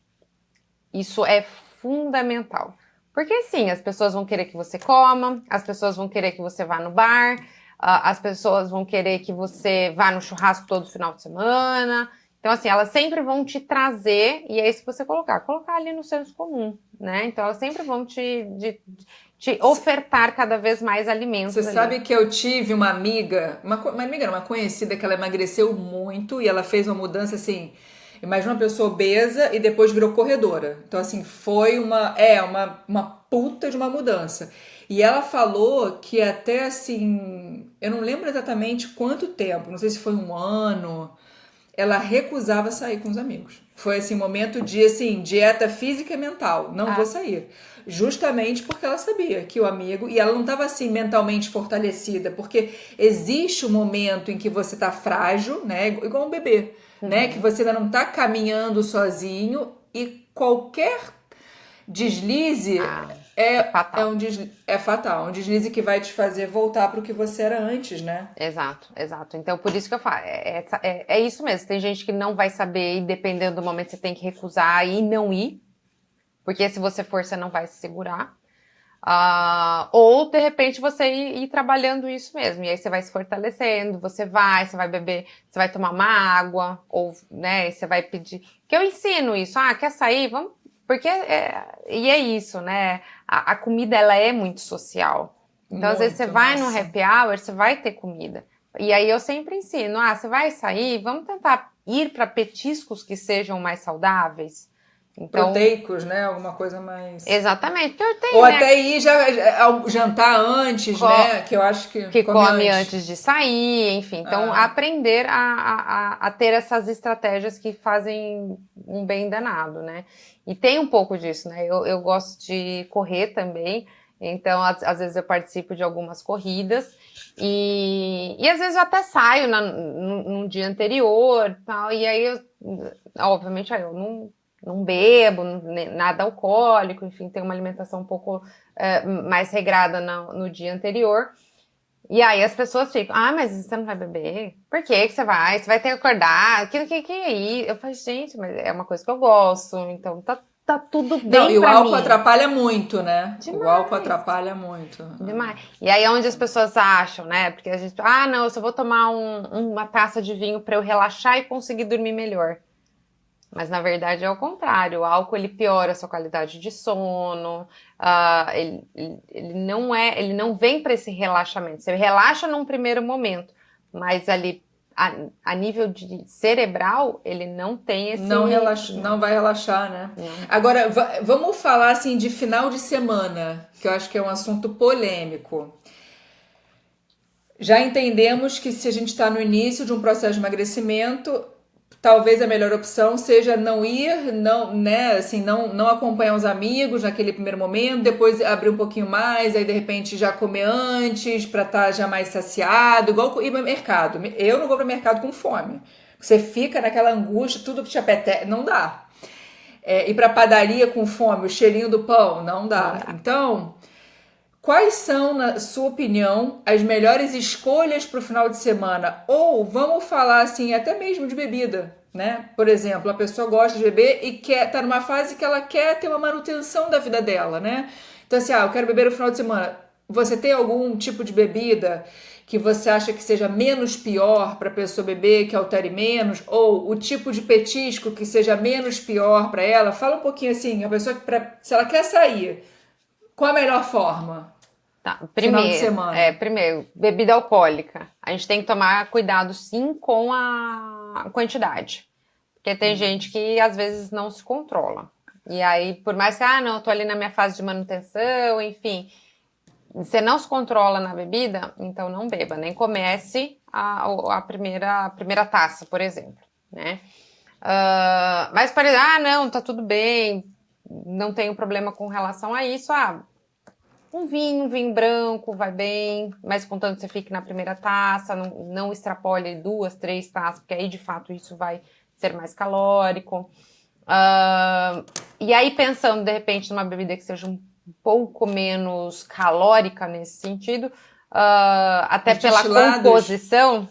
Isso é fundamental. Porque sim, as pessoas vão querer que você coma, as pessoas vão querer que você vá no bar, as pessoas vão querer que você vá no churrasco todo final de semana. Então, assim, elas sempre vão te trazer, e é isso que você colocar ali no senso comum, né? Então, elas sempre vão te ofertar cada vez mais alimentos Você ali. sabe que eu tive uma amiga, uma amiga, não, uma conhecida, que ela emagreceu muito e ela fez uma mudança assim. Imagina uma pessoa obesa e depois virou corredora. Então, assim, foi uma puta de uma mudança. E ela falou que até assim, eu não lembro exatamente quanto tempo, não sei se foi um ano, ela recusava sair com os amigos. Foi assim, um momento de assim, dieta física e mental. Não vou sair. Justamente porque ela sabia que o amigo, e ela não estava assim mentalmente fortalecida, porque existe um momento em que você tá frágil, né? Igual um bebê, né? Que você ainda não tá caminhando sozinho e qualquer deslize Fatal. é fatal, um deslize que vai te fazer voltar para o que você era antes, né? Exato, exato. Então, por isso que eu falo, é isso mesmo. Tem gente que não vai saber e dependendo do momento você tem que recusar e não ir, porque se você for, você não vai se segurar. Ou, de repente, você ir trabalhando isso mesmo, e aí você vai se fortalecendo, você vai beber, você vai tomar uma água, ou, né, você vai pedir, que eu ensino isso, quer sair? Vamos, porque, e é isso, né, a comida, ela é muito social, então, às vezes, você vai no happy hour, você vai ter comida, e aí eu sempre ensino, você vai sair, vamos tentar ir para petiscos que sejam mais saudáveis, então, Proteicos, né? Alguma coisa mais. exatamente, Ou né? até ir jantar antes, né? Que eu acho que come antes de sair, enfim. Então, Ah. aprender a ter essas estratégias que fazem um bem danado, né? E tem um pouco disso, né? Eu gosto de correr também, então, às vezes eu participo de algumas corridas e às vezes eu até saio num dia anterior, tal, e aí, obviamente, aí eu não bebo, nada alcoólico, enfim, tenho uma alimentação um pouco mais regrada no dia anterior. E aí as pessoas ficam, mas você não vai beber? Por que você vai? Você vai ter que acordar? Que é isso? Eu falo, gente, mas é uma coisa que eu gosto, então tá tudo bem pra mim. Não, e o álcool atrapalha muito, né? Demais. O álcool atrapalha muito. Demais. E aí é onde as pessoas acham, né? Porque a gente, não, eu só vou tomar uma taça de vinho pra eu relaxar e conseguir dormir melhor. Mas na verdade é o contrário. O álcool ele piora a sua qualidade de sono. Ele não vem para esse relaxamento. Você relaxa num primeiro momento, mas ali a nível de cerebral ele não tem esse. Não vai relaxar, né? Não. Agora vamos falar assim de final de semana, que eu acho que é um assunto polêmico. Já entendemos que se a gente está no início de um processo de emagrecimento, talvez a melhor opção seja não ir, não acompanhar os amigos naquele primeiro momento, depois abrir um pouquinho mais, aí de repente já comer antes para estar já mais saciado, igual ir para o mercado. Eu não vou para o mercado com fome. Você fica naquela angústia, tudo que te apetece, não dá. Ir para padaria com fome, o cheirinho do pão, não dá. Então, quais são, na sua opinião, as melhores escolhas para o final de semana? Ou vamos falar assim, até mesmo de bebida, né? Por exemplo, a pessoa gosta de beber e tá numa fase que ela quer ter uma manutenção da vida dela, né? Então assim, eu quero beber no final de semana. Você tem algum tipo de bebida que você acha que seja menos pior para a pessoa beber, que altere menos? Ou o tipo de petisco que seja menos pior para ela? Fala um pouquinho assim, a pessoa se ela quer sair, qual a melhor forma? Tá, Final de semana. Primeiro, bebida alcoólica. A gente tem que tomar cuidado, sim, com a quantidade. Porque tem gente que, às vezes, não se controla. E aí, por mais que, não, eu tô ali na minha fase de manutenção, enfim. Você não se controla na bebida, então não beba. Nem comece a primeira taça, por exemplo, né? Mas para não, tá tudo bem. Não tenho problema com relação a isso. Um vinho branco vai bem, mas contanto que você fique na primeira taça, não extrapole 2, 3 taças, porque aí de fato isso vai ser mais calórico. E aí pensando de repente numa bebida que seja um pouco menos calórica nesse sentido, até pela composição,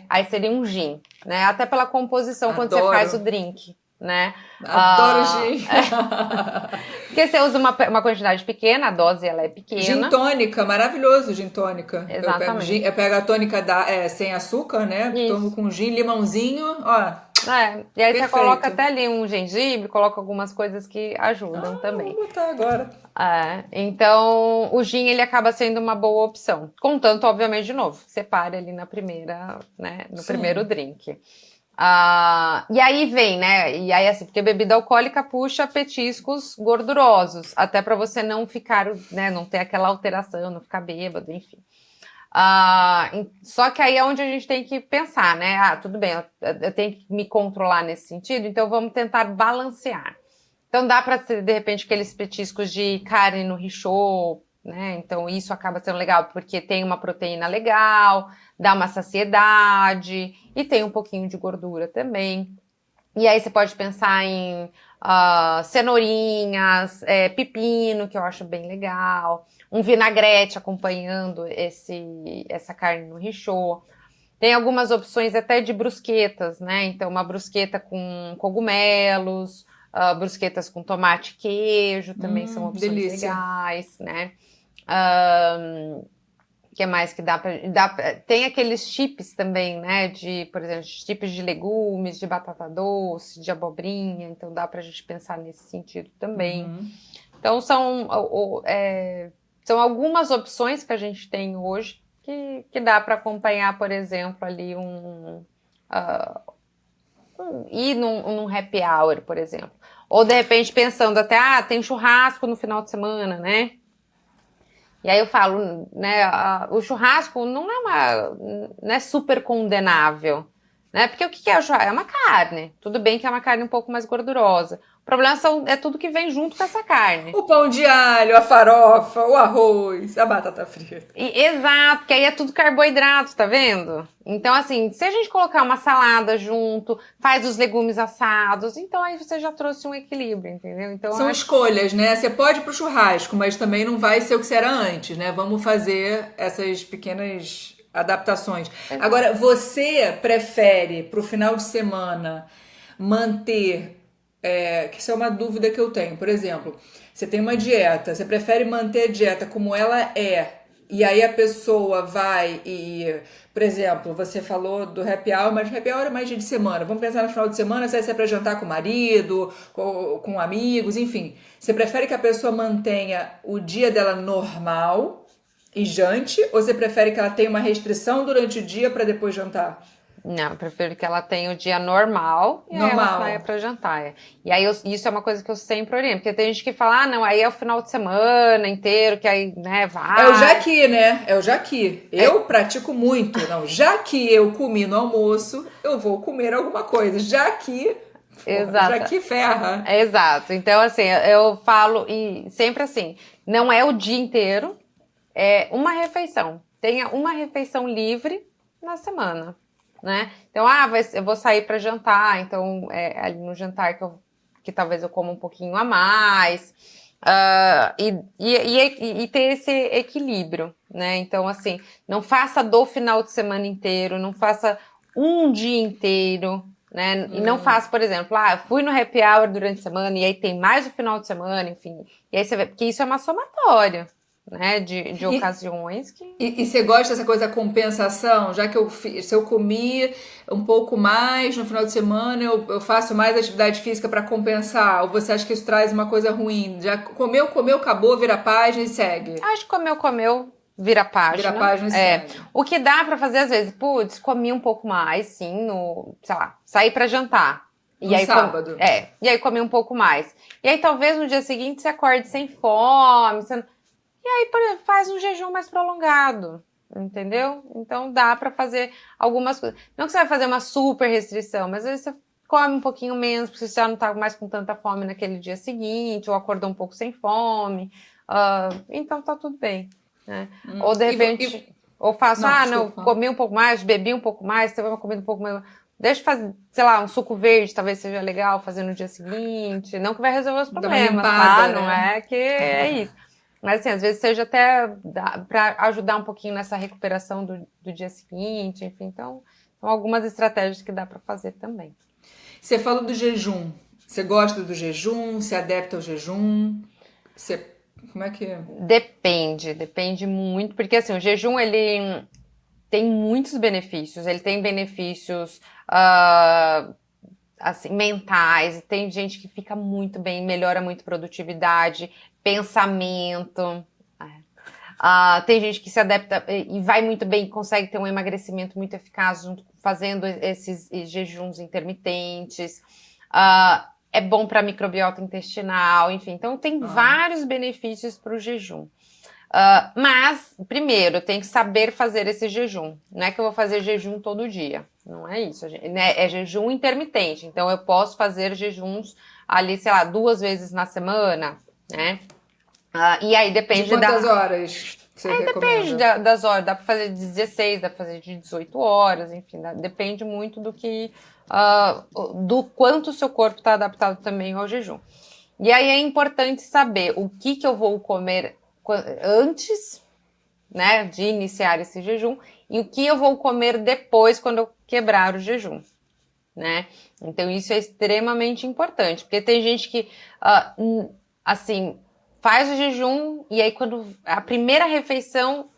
aí seria um gin, né? Até pela composição. Adoro. Quando você faz o drink. né? Adoro gin. Porque você usa uma quantidade pequena, a dose ela é pequena. Gin tônica, maravilhoso gin tônica. Exatamente. Eu pego a tônica sem açúcar, né? Tomo Isso. com gin, limãozinho, ó. E aí Perfeito. você coloca até ali um gengibre, coloca algumas coisas que ajudam também. Vou botar agora. Então o gin ele acaba sendo uma boa opção. Contanto, obviamente, de novo, separe ali na primeira, né? No primeiro drink. E aí vem, né? E aí, assim, porque bebida alcoólica puxa petiscos gordurosos, até para você não ficar, né? Não ter aquela alteração, não ficar bêbado, enfim. Só que aí é onde a gente tem que pensar, né? Tudo bem, eu tenho que me controlar nesse sentido, então vamos tentar balancear. Então dá para ter, de repente, aqueles petiscos de carne no richô, né? Então isso acaba sendo legal, porque tem uma proteína legal, dá uma saciedade e tem um pouquinho de gordura também. E aí você pode pensar em cenourinhas, pepino, que eu acho bem legal, um vinagrete acompanhando essa carne no richô. Tem algumas opções até de brusquetas, né? Então, uma brusqueta com cogumelos, brusquetas com tomate e queijo também são opções delícia. legais, né? O que mais que dá pra... Tem aqueles chips também, né? Por exemplo, chips de legumes, de batata doce, de abobrinha. Então, dá pra gente pensar nesse sentido também. Então, são algumas opções que a gente tem hoje que dá para acompanhar, por exemplo, ali ir num happy hour, por exemplo. Ou, de repente, pensando até, tem churrasco no final de semana, né? E aí eu falo, né, o churrasco não é super condenável, né? Porque o que é o churrasco? É uma carne. Tudo bem que é uma carne um pouco mais gordurosa. O problema é tudo que vem junto com essa carne. O pão de alho, a farofa, o arroz, a batata frita. Exato, que aí é tudo carboidrato, tá vendo? Então, assim, se a gente colocar uma salada junto, faz os legumes assados, então aí você já trouxe um equilíbrio, entendeu? Então, São escolhas, né? Você pode ir pro churrasco, mas também não vai ser o que você era antes, né? Vamos fazer essas pequenas adaptações. Exato. Agora, você prefere pro final de semana manter... que isso é uma dúvida que eu tenho. Por exemplo, você tem uma dieta, você prefere manter a dieta como ela é, e aí a pessoa vai por exemplo, você falou do happy hour, mas happy hour é mais dia de semana. Vamos pensar no final de semana, se vai ser para jantar com o marido, com amigos, enfim. Você prefere que a pessoa mantenha o dia dela normal e jante, ou você prefere que ela tenha uma restrição durante o dia para depois jantar? Não, eu prefiro que ela tenha o dia normal e aí ela saia pra jantar. E aí isso é uma coisa que eu sempre oriento, porque tem gente que fala, não, aí é o final de semana inteiro, que aí, né, vai. É o jaqui, né? É o jaqui. Eu pratico muito. Não, já que eu comi no almoço, eu vou comer alguma coisa. Exato. Jaqui ferra. Exato. Então, assim, eu falo, e sempre assim, não é o dia inteiro, é uma refeição. Tenha uma refeição livre na semana, né? Então, eu vou sair para jantar, então ali no jantar que talvez eu coma um pouquinho a mais, e ter esse equilíbrio, né? Então, assim, não faça do final de semana inteiro, não faça um dia inteiro, né? E não faça, por exemplo, fui no happy hour durante a semana e aí tem mais o final de semana, enfim. E aí você vê, porque isso é uma somatória, né, de ocasiões que... E você gosta dessa coisa da compensação? Já que se eu comi um pouco mais no final de semana, eu faço mais atividade física para compensar? Ou você acha que isso traz uma coisa ruim? Já comeu, acabou, vira a página e segue? Acho que comeu, vira a página. Vira a página e segue. O que dá para fazer às vezes, comi um pouco mais, sim, sei lá, saí para jantar. No sábado. E aí comi um pouco mais. E aí talvez no dia seguinte você acorde sem fome, e aí, por exemplo, faz um jejum mais prolongado, entendeu? Então dá para fazer algumas coisas. Não que você vai fazer uma super restrição, mas às vezes você come um pouquinho menos, porque você já não tá mais com tanta fome naquele dia seguinte, ou acordou um pouco sem fome. Então tá tudo bem, né? Ou de repente, ou faço, comi um pouco mais, bebi um pouco mais, teve uma comida um pouco mais... Deixa eu fazer, sei lá, um suco verde, talvez seja legal fazer no dia seguinte. Não que vai resolver os problemas, tá? Né? Não é que é isso. Mas, assim, às vezes seja até para ajudar um pouquinho nessa recuperação do dia seguinte, enfim. Então, são algumas estratégias que dá para fazer também. Você falou do jejum. Você gosta do jejum? Você adepta ao jejum? Você, como é que é? Depende muito, porque assim, o jejum, ele tem muitos benefícios, ele tem benefícios assim, mentais, tem gente que fica muito bem, melhora muito produtividade, pensamento. Tem gente que se adapta e vai muito bem, consegue ter um emagrecimento muito eficaz fazendo esses jejuns intermitentes. É bom para a microbiota intestinal, enfim. Então, tem vários benefícios para o jejum. Mas, primeiro, eu tenho que saber fazer esse jejum. Não é que eu vou fazer jejum todo dia. Não é isso. É jejum intermitente. Então, eu posso fazer jejuns ali, sei lá, 2 vezes na semana, né? E aí depende de quantas horas que você depende recomenda? das horas. Dá para fazer de 16, dá para fazer de 18 horas, enfim. Depende muito do quanto o seu corpo está adaptado também ao jejum. E aí é importante saber o que eu vou comer antes, né, de iniciar esse jejum e o que eu vou comer depois quando eu quebrar o jejum, né? Então isso é extremamente importante, porque tem gente que, assim, faz o jejum e aí quando a primeira refeição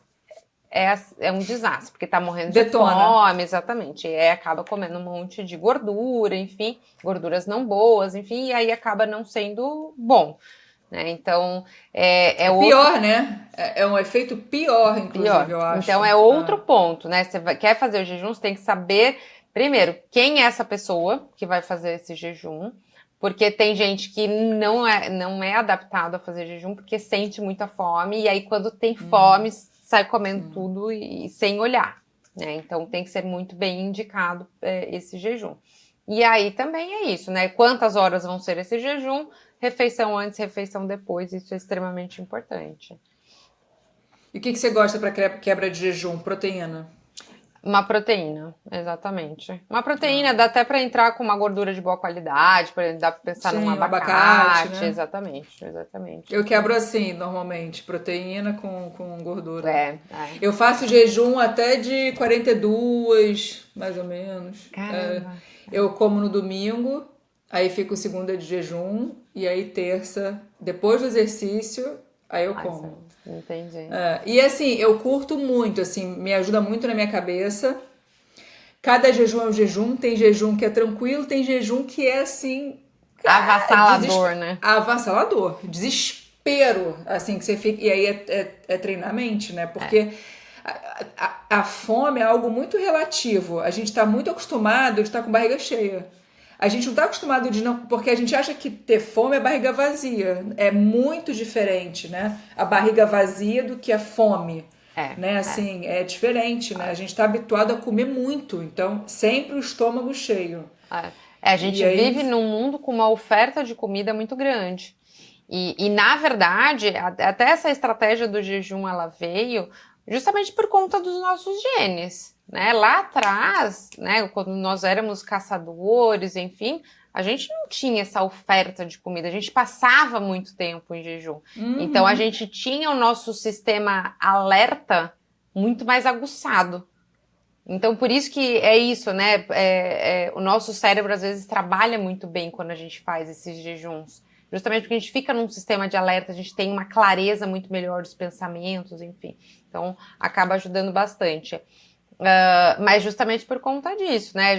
é um desastre, porque tá morrendo de fome, exatamente. E aí acaba comendo um monte de gordura, enfim, gorduras não boas, enfim, e aí acaba não sendo bom. Né? Então, pior, né? É um efeito pior, inclusive, eu acho. Então, é outro ponto, né? Você quer fazer o jejum, você tem que saber, primeiro, quem é essa pessoa que vai fazer esse jejum, porque tem gente que não é adaptado a fazer jejum porque sente muita fome, e aí quando tem fome, sai comendo tudo e sem olhar, né? Então, tem que ser muito bem indicado esse jejum. E aí também é isso, né? Quantas horas vão ser esse jejum? Refeição antes, refeição depois, isso é extremamente importante. E o que você gosta para quebra de jejum? Proteína? Uma proteína, exatamente. Uma proteína dá até para entrar com uma gordura de boa qualidade, dá para pensar num abacate, né? Exatamente. Eu quebro assim, normalmente, proteína com gordura. Eu faço jejum até de 42, mais ou menos. Caramba. Eu como no domingo, aí fico segunda de jejum, e aí terça, depois do exercício, aí eu como. Entendi. E assim, eu curto muito, assim, me ajuda muito na minha cabeça. Cada jejum é um jejum, tem jejum que é tranquilo, tem jejum que é assim... avassalador, né? Avassalador, desespero, assim, que você fica... E aí é treinar a mente, né? Porque a fome é algo muito relativo. A gente tá muito acostumado de estar com barriga cheia. A gente não tá acostumado de não... Porque a gente acha que ter fome é barriga vazia. É muito diferente, né? A barriga vazia do que a fome. Né? Assim, é diferente, né? A gente tá habituado a comer muito. Então, sempre o estômago cheio. A gente vive num mundo com uma oferta de comida muito grande. E na verdade, até essa estratégia do jejum, ela veio justamente por conta dos nossos genes. Né? Lá atrás, né, quando nós éramos caçadores, enfim, a gente não tinha essa oferta de comida, a gente passava muito tempo em jejum. Então a gente tinha o nosso sistema alerta muito mais aguçado. Então por isso que é isso, né? O nosso cérebro às vezes trabalha muito bem quando a gente faz esses jejuns. Justamente porque a gente fica num sistema de alerta, a gente tem uma clareza muito melhor dos pensamentos, enfim. Então acaba ajudando bastante. Mas justamente por conta disso, né?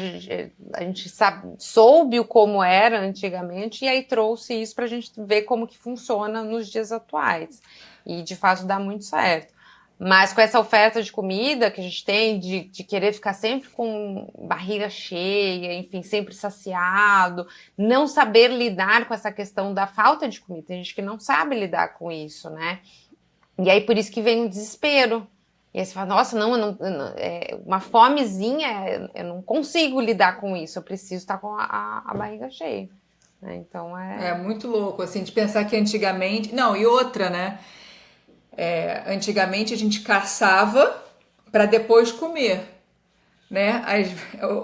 A gente soube como era antigamente e aí trouxe isso pra gente ver como que funciona nos dias atuais. E de fato dá muito certo. Mas com essa oferta de comida que a gente tem, de querer ficar sempre com barriga cheia, enfim, sempre saciado, não saber lidar com essa questão da falta de comida. Tem gente que não sabe lidar com isso, né? E aí por isso que vem o desespero. E aí você fala, nossa, uma fomezinha, eu não consigo lidar com isso, eu preciso estar com a barriga cheia. Então É muito louco, assim, de pensar que antigamente... Não, e outra, né? Antigamente a gente caçava para depois comer, né?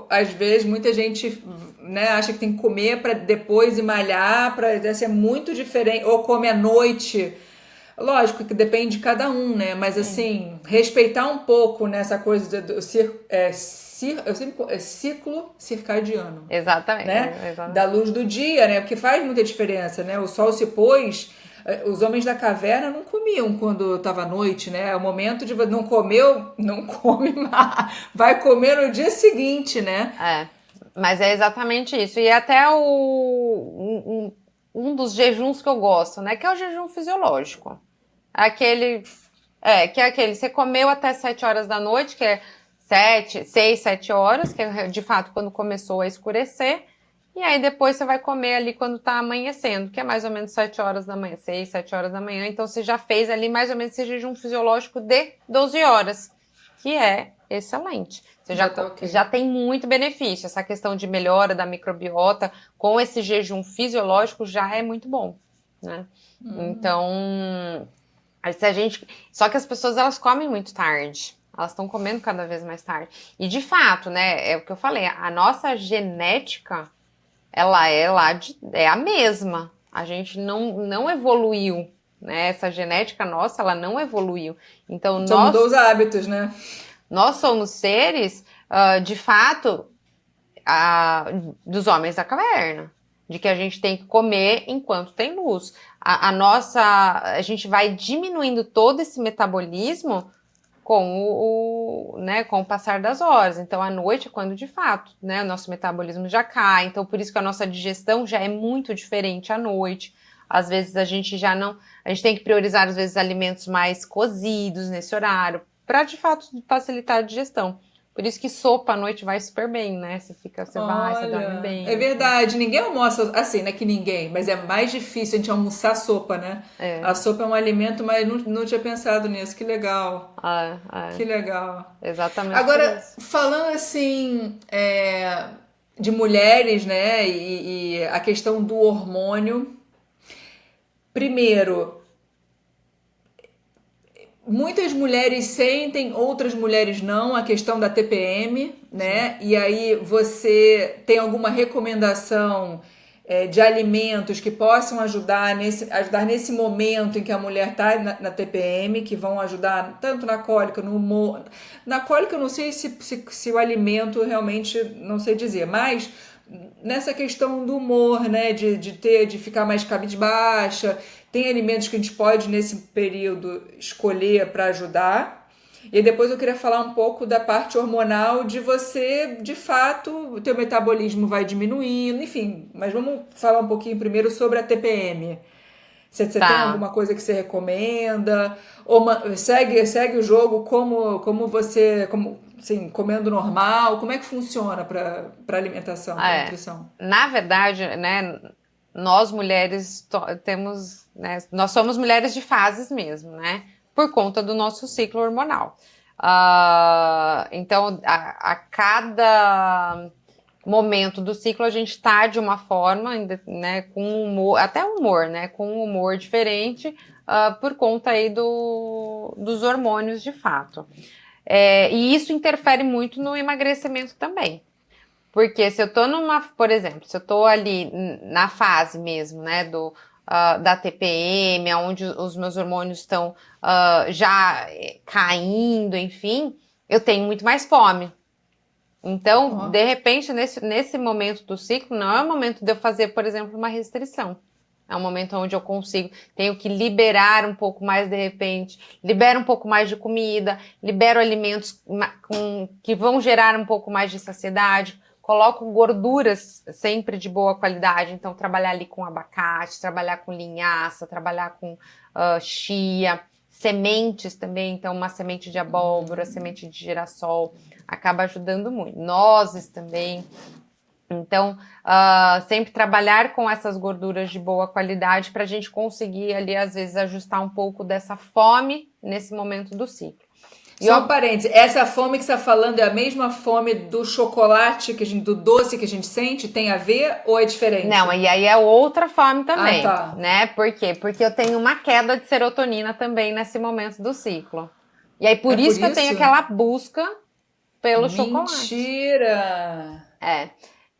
Às vezes muita gente, né, acha que tem que comer para depois ir malhar, isso é muito diferente. Ou come à noite, Lógico que depende de cada um, né? Mas assim, respeitar um pouco nessa coisa ciclo circadiano, Exatamente, né? Da exatamente. luz do dia, né? Porque faz muita diferença, né? O sol se pôs, os homens da caverna não comiam quando estava à noite, né? É o momento de não comeu, não come mais, vai comer no dia seguinte, né? É, mas é exatamente isso. E até um dos jejuns que eu gosto, né? Que é o jejum fisiológico. Aquele, que é aquele, você comeu até 7 horas da noite, que é 6, 7 horas, que é de fato quando começou a escurecer. E aí depois você vai comer ali quando tá amanhecendo, que é mais ou menos 7 horas da manhã, 6, 7 horas da manhã. Então você já fez ali mais ou menos esse jejum fisiológico de 12 horas, que é excelente. Você Já tá ok. já tem muito benefício. Essa questão de melhora da microbiota com esse jejum fisiológico já é muito bom, né? Então, se a gente... Só que as pessoas, elas comem muito tarde. Elas estão comendo cada vez mais tarde. E de fato, né, é o que eu falei, a nossa genética, ela é a mesma. A gente não evoluiu, né? Essa genética nossa, ela não evoluiu. Então, Só mudou os hábitos, né? nós somos seres, de fato, dos homens da caverna. De que a gente tem que comer enquanto tem luz. A gente vai diminuindo todo esse metabolismo né, com o passar das horas. Então, à noite é quando, de fato, né, o nosso metabolismo já cai. Então, por isso que a nossa digestão já é muito diferente à noite. Às vezes, a gente já não... A gente tem que priorizar, às vezes, alimentos mais cozidos nesse horário, para, de fato, facilitar a digestão. Por isso que sopa à noite vai super bem, né? Você dorme Olha, é bem. verdade. Ninguém almoça assim, né? Que ninguém, mas é mais difícil a gente almoçar sopa, né? É, A sopa é um alimento, mas não tinha pensado nisso. Que legal. é, Que legal. exatamente por Agora, isso. falando assim, de mulheres, né? E a questão do hormônio. Primeiro, muitas mulheres sentem, outras mulheres não, a questão da TPM, Sim. né? E aí você tem alguma recomendação de alimentos que possam ajudar nesse momento em que a mulher está na TPM, que vão ajudar tanto na cólica, no humor. Na cólica eu não sei se o alimento realmente não sei dizer, mas nessa questão do humor, né? De ficar mais cabisbaixa. Tem alimentos que a gente pode, nesse período, escolher para ajudar. E depois eu queria falar um pouco da parte hormonal de você, de fato, o teu metabolismo vai diminuindo, enfim. Mas vamos falar um pouquinho primeiro sobre a TPM. Você tem Tá. alguma coisa que você recomenda? Ou segue o jogo como você, como, assim, comendo normal? Como é que funciona para alimentação, para É, nutrição? na verdade, né, nós mulheres temos, né, nós somos mulheres de fases mesmo, né, por conta do nosso ciclo hormonal. Então, a cada momento do ciclo a gente está de uma forma, né, com humor, até humor, né, com um humor diferente, por conta aí dos hormônios de fato. E isso interfere muito no emagrecimento também. Porque se eu tô por exemplo, se eu tô ali na fase mesmo, né, da TPM, onde os meus hormônios estão já caindo, enfim, eu tenho muito mais fome. Então, Ó, de repente, nesse momento do ciclo, não é o momento de eu fazer, por exemplo, uma restrição. É um momento onde eu tenho que liberar um pouco mais de repente, libero um pouco mais de comida, libero alimentos que vão gerar um pouco mais de saciedade, coloco gorduras sempre de boa qualidade, então trabalhar ali com abacate, trabalhar com linhaça, trabalhar com chia, sementes também, então uma semente de abóbora, semente de girassol, acaba ajudando muito. Nozes também. Então, sempre trabalhar com essas gorduras de boa qualidade para a gente conseguir ali, às vezes, ajustar um pouco dessa fome nesse momento do ciclo. só um parênteses, essa fome que você está falando é a mesma fome do chocolate, do doce que a gente sente? Tem a ver ou é Não, diferente? e aí é outra fome Ah, também, tá. né? Por quê? Porque eu tenho uma queda de serotonina também nesse momento do ciclo. E aí, É por por isso que eu tenho isso? aquela busca pelo chocolate. Mentira! É.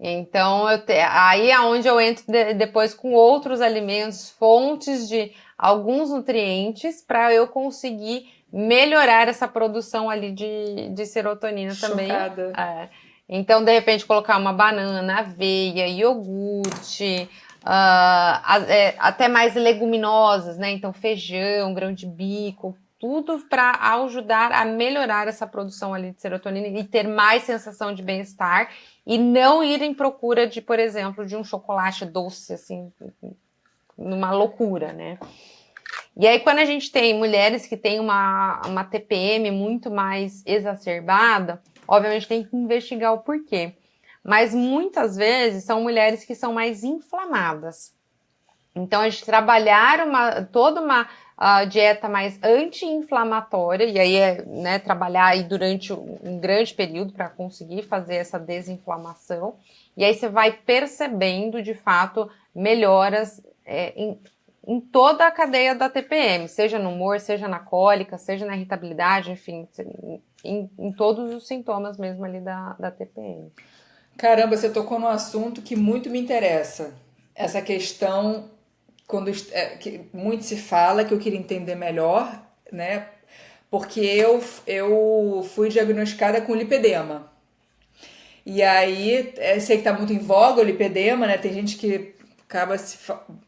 Então, aí é onde eu entro depois com outros alimentos, fontes de alguns nutrientes, para eu conseguir melhorar essa produção ali de serotonina também. Chocada. Então, de repente, colocar uma banana, aveia, iogurte, até mais leguminosas, né? Então, feijão, grão de bico, tudo para ajudar a melhorar essa produção ali de serotonina e ter mais sensação de bem-estar e não ir em procura de, por exemplo, de um chocolate doce, assim, numa loucura, né? E aí, quando a gente tem mulheres que têm uma TPM muito mais exacerbada, obviamente tem que investigar o porquê. Mas muitas vezes são mulheres que são mais inflamadas. Então, a gente trabalhar toda uma dieta mais anti-inflamatória, e aí né, trabalhar aí durante um grande período para conseguir fazer essa desinflamação. E aí você vai percebendo, de fato, melhoras em toda a cadeia da TPM, seja no humor, seja na cólica, seja na irritabilidade, enfim, em todos os sintomas mesmo ali da TPM. Caramba, você tocou num assunto que muito me interessa. Essa questão, que muito se fala, que eu queria entender melhor, né? Porque eu fui diagnosticada com lipedema. E aí, sei que tá muito em voga o lipedema, né? Tem gente que acaba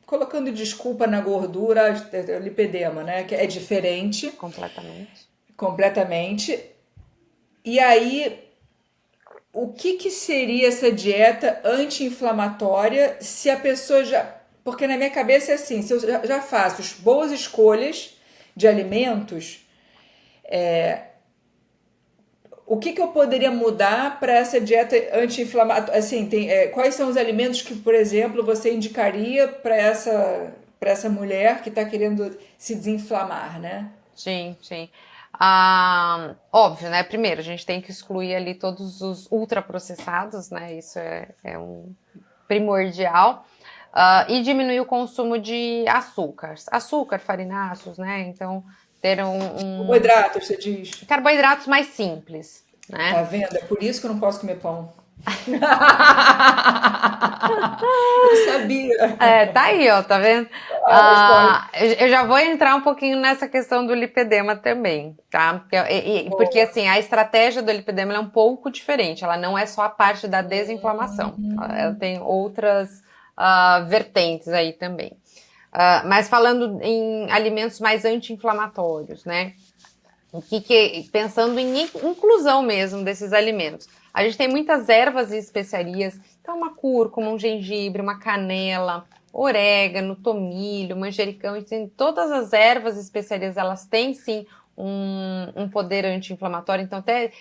colocando desculpa na gordura, lipedema, né? Que é diferente. Completamente. Completamente. E aí, o que seria essa dieta anti-inflamatória se a pessoa já. Porque na minha cabeça é assim: se eu já faço boas escolhas de alimentos, o que eu poderia mudar para essa dieta anti-inflamatória? Assim, quais são os alimentos que, por exemplo, você indicaria para essa mulher que está querendo se desinflamar, né? Sim, sim. Óbvio, né? Primeiro, a gente tem que excluir ali todos os ultraprocessados, né? Isso é um primordial. E diminuir o consumo de açúcar, farináceos, né? Então, ter Carboidratos, você diz. carboidratos mais simples, né? Tá vendo? É por isso que eu não posso comer pão. Eu sabia. Tá aí, ó, tá vendo? A resposta. Eu já vou entrar um pouquinho nessa questão do lipedema também, tá? Porque Boa. assim, a estratégia do lipedema é um pouco diferente, ela não é só a parte da desinflamação, ela tem outras vertentes aí também. Mas falando em alimentos mais anti-inflamatórios, né? Pensando em inclusão mesmo desses alimentos. A gente tem muitas ervas e especiarias, então uma cúrcuma, um gengibre, uma canela, orégano, tomilho, manjericão, então, todas as ervas e especiarias, elas têm sim um poder anti-inflamatório, então até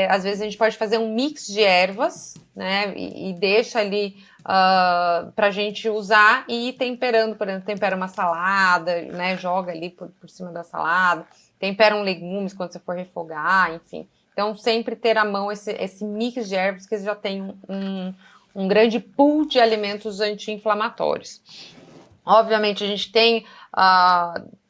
às vezes a gente pode fazer um mix de ervas, né, e deixa ali pra gente usar e ir temperando, por exemplo, tempera uma salada, né, joga ali por cima da salada, temperam legumes quando você for refogar, enfim. Então, sempre ter à mão esse mix de ervas que já tem um grande pool de alimentos anti-inflamatórios. Obviamente, a gente tem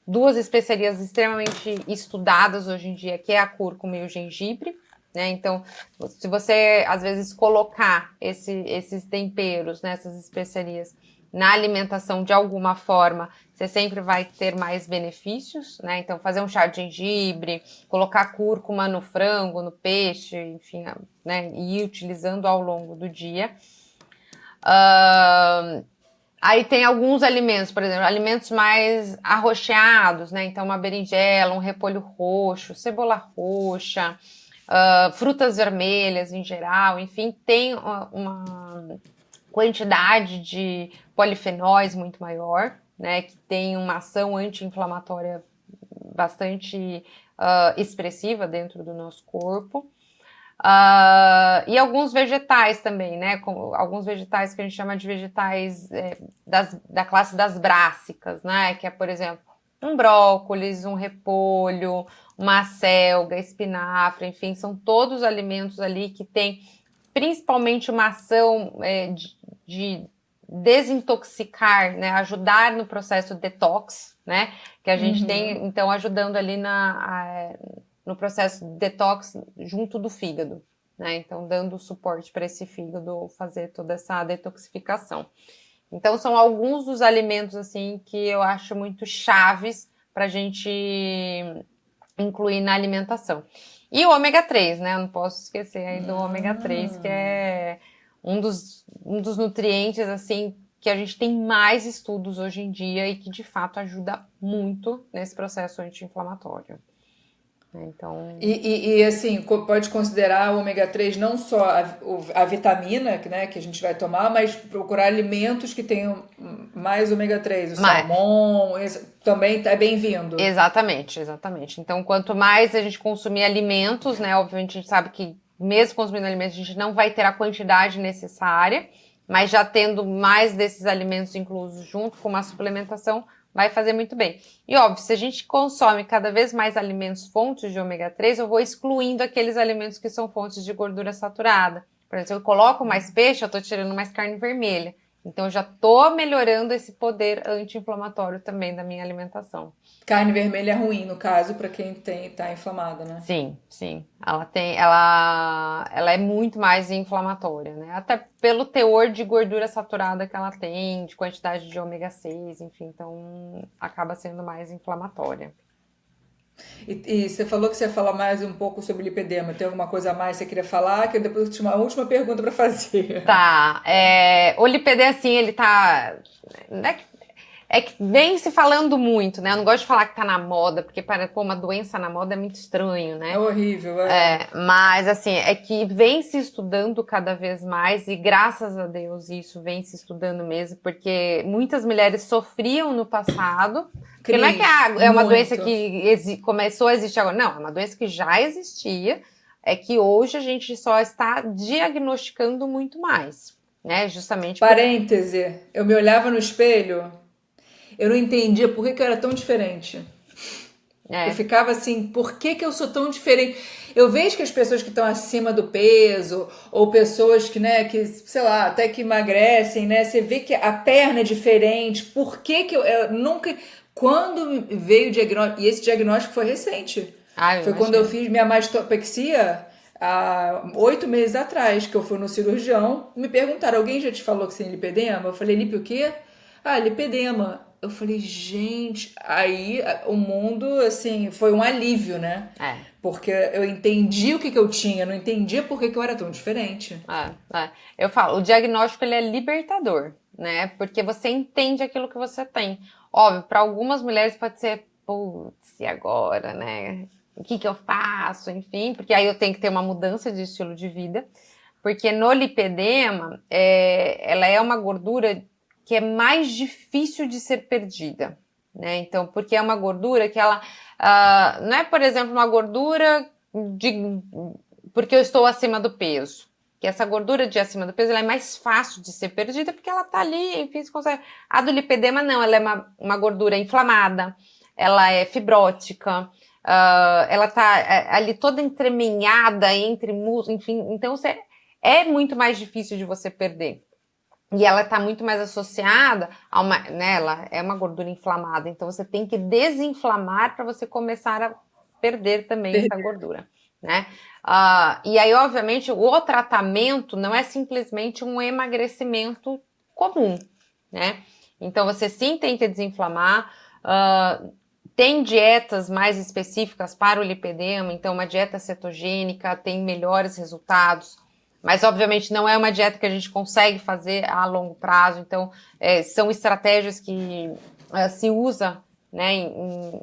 duas especiarias extremamente estudadas hoje em dia, que é a cúrcuma e o gengibre, né? Então, se você, às vezes, colocar esses temperos, né, essas especiarias na alimentação de alguma forma, você sempre vai ter mais benefícios, né? Então, fazer um chá de gengibre, colocar cúrcuma no frango, no peixe, enfim, né? E ir utilizando ao longo do dia. Aí tem alguns alimentos, por exemplo, alimentos mais arroxeados, né? Então, uma berinjela, um repolho roxo, cebola roxa, frutas vermelhas em geral, enfim, tem uma quantidade de polifenóis muito maior, né, que tem uma ação anti-inflamatória bastante expressiva dentro do nosso corpo. E alguns vegetais também, né, alguns vegetais que a gente chama de vegetais da classe das brássicas, né, que é, por exemplo, um brócolis, um repolho, uma acelga, espinafre, enfim, são todos alimentos ali que têm principalmente uma ação de desintoxicar, né, ajudar no processo detox, né, que a gente tem, então, ajudando ali no processo detox junto do fígado, né? Então, dando suporte para esse fígado fazer toda essa detoxificação. Então, são alguns dos alimentos, assim, que eu acho muito chaves para a gente incluir na alimentação. E o ômega 3, né? Eu não posso esquecer aí do ômega 3, que é um dos nutrientes, assim, que a gente tem mais estudos hoje em dia e que, de fato, ajuda muito nesse processo anti-inflamatório. Então... E assim, pode considerar o ômega 3 não só a vitamina, né, que a gente vai tomar, mas procurar alimentos que tenham mais ômega 3, o salmão, também é bem-vindo. Exatamente. Então, quanto mais a gente consumir alimentos, né, obviamente a gente sabe que mesmo consumindo alimentos, a gente não vai ter a quantidade necessária, mas já tendo mais desses alimentos inclusos junto com uma suplementação, vai fazer muito bem. E óbvio, se a gente consome cada vez mais alimentos fontes de ômega 3, eu vou excluindo aqueles alimentos que são fontes de gordura saturada. Por exemplo, se eu coloco mais peixe, eu estou tirando mais carne vermelha. Então, eu já estou melhorando esse poder anti-inflamatório também da minha alimentação. Carne vermelha é ruim, no caso, para quem tá inflamado, né? Sim. Ela é muito mais inflamatória, né? Até pelo teor de gordura saturada que ela tem, de quantidade de ômega 6, enfim, então acaba sendo mais inflamatória. E você falou que você ia falar mais um pouco sobre lipedema. Tem alguma coisa a mais que você queria falar? Que eu depois tinha uma última pergunta para fazer. Tá, o lipedema, assim, ele tá... É que vem se falando muito, né? Eu não gosto de falar que tá na moda, porque uma doença na moda é muito estranho, né? É horrível, Mas, assim, é que vem se estudando cada vez mais e, graças a Deus, isso vem se estudando mesmo, porque muitas mulheres sofriam no passado. Porque não é que é uma doença que começou a existir agora. Não, é uma doença que já existia, é que hoje a gente só está diagnosticando muito mais, né? Justamente Parêntese, eu me olhava no espelho, eu não entendia por que eu era tão diferente. Eu ficava assim, por que eu sou tão diferente? Eu vejo que as pessoas que estão acima do peso, ou pessoas que, né, que, sei lá, até que emagrecem, né? Você vê que a perna é diferente. Por que eu nunca... Quando veio o diagnóstico, e esse diagnóstico foi recente. Foi quando eu fiz minha mastopexia, há 8 meses atrás, que eu fui no cirurgião, me perguntaram, alguém já te falou que você tem lipedema? Eu falei, o quê? Lipedema. Eu falei, gente, aí o mundo, assim, foi um alívio, né? Porque eu entendi o que eu tinha, não entendia por que eu era tão diferente. Eu falo, o diagnóstico, ele é libertador, né? Porque você entende aquilo que você tem. Óbvio, para algumas mulheres pode ser, putz, e agora, né? O que eu faço? Enfim, porque aí eu tenho que ter uma mudança de estilo de vida. Porque no lipedema, ela é uma gordura que é mais difícil de ser perdida, né? Então, porque é uma gordura que ela... não é, por exemplo, uma gordura porque eu estou acima do peso. Que essa gordura de acima do peso ela é mais fácil de ser perdida porque ela tá ali, enfim, se consegue. A do lipedema não, ela é uma gordura inflamada, ela é fibrótica, ela tá ali toda entremeada entre músculos, enfim, então é muito mais difícil de você perder. E ela está muito mais associada a ela é uma gordura inflamada, então você tem que desinflamar para você começar a perder também essa gordura, né? E aí, obviamente, o tratamento não é simplesmente um emagrecimento comum, né? Então, você sim tem que desinflamar. Tem dietas mais específicas para o lipedema, então uma dieta cetogênica tem melhores resultados. Mas, obviamente, não é uma dieta que a gente consegue fazer a longo prazo. Então, são estratégias que se usa, né?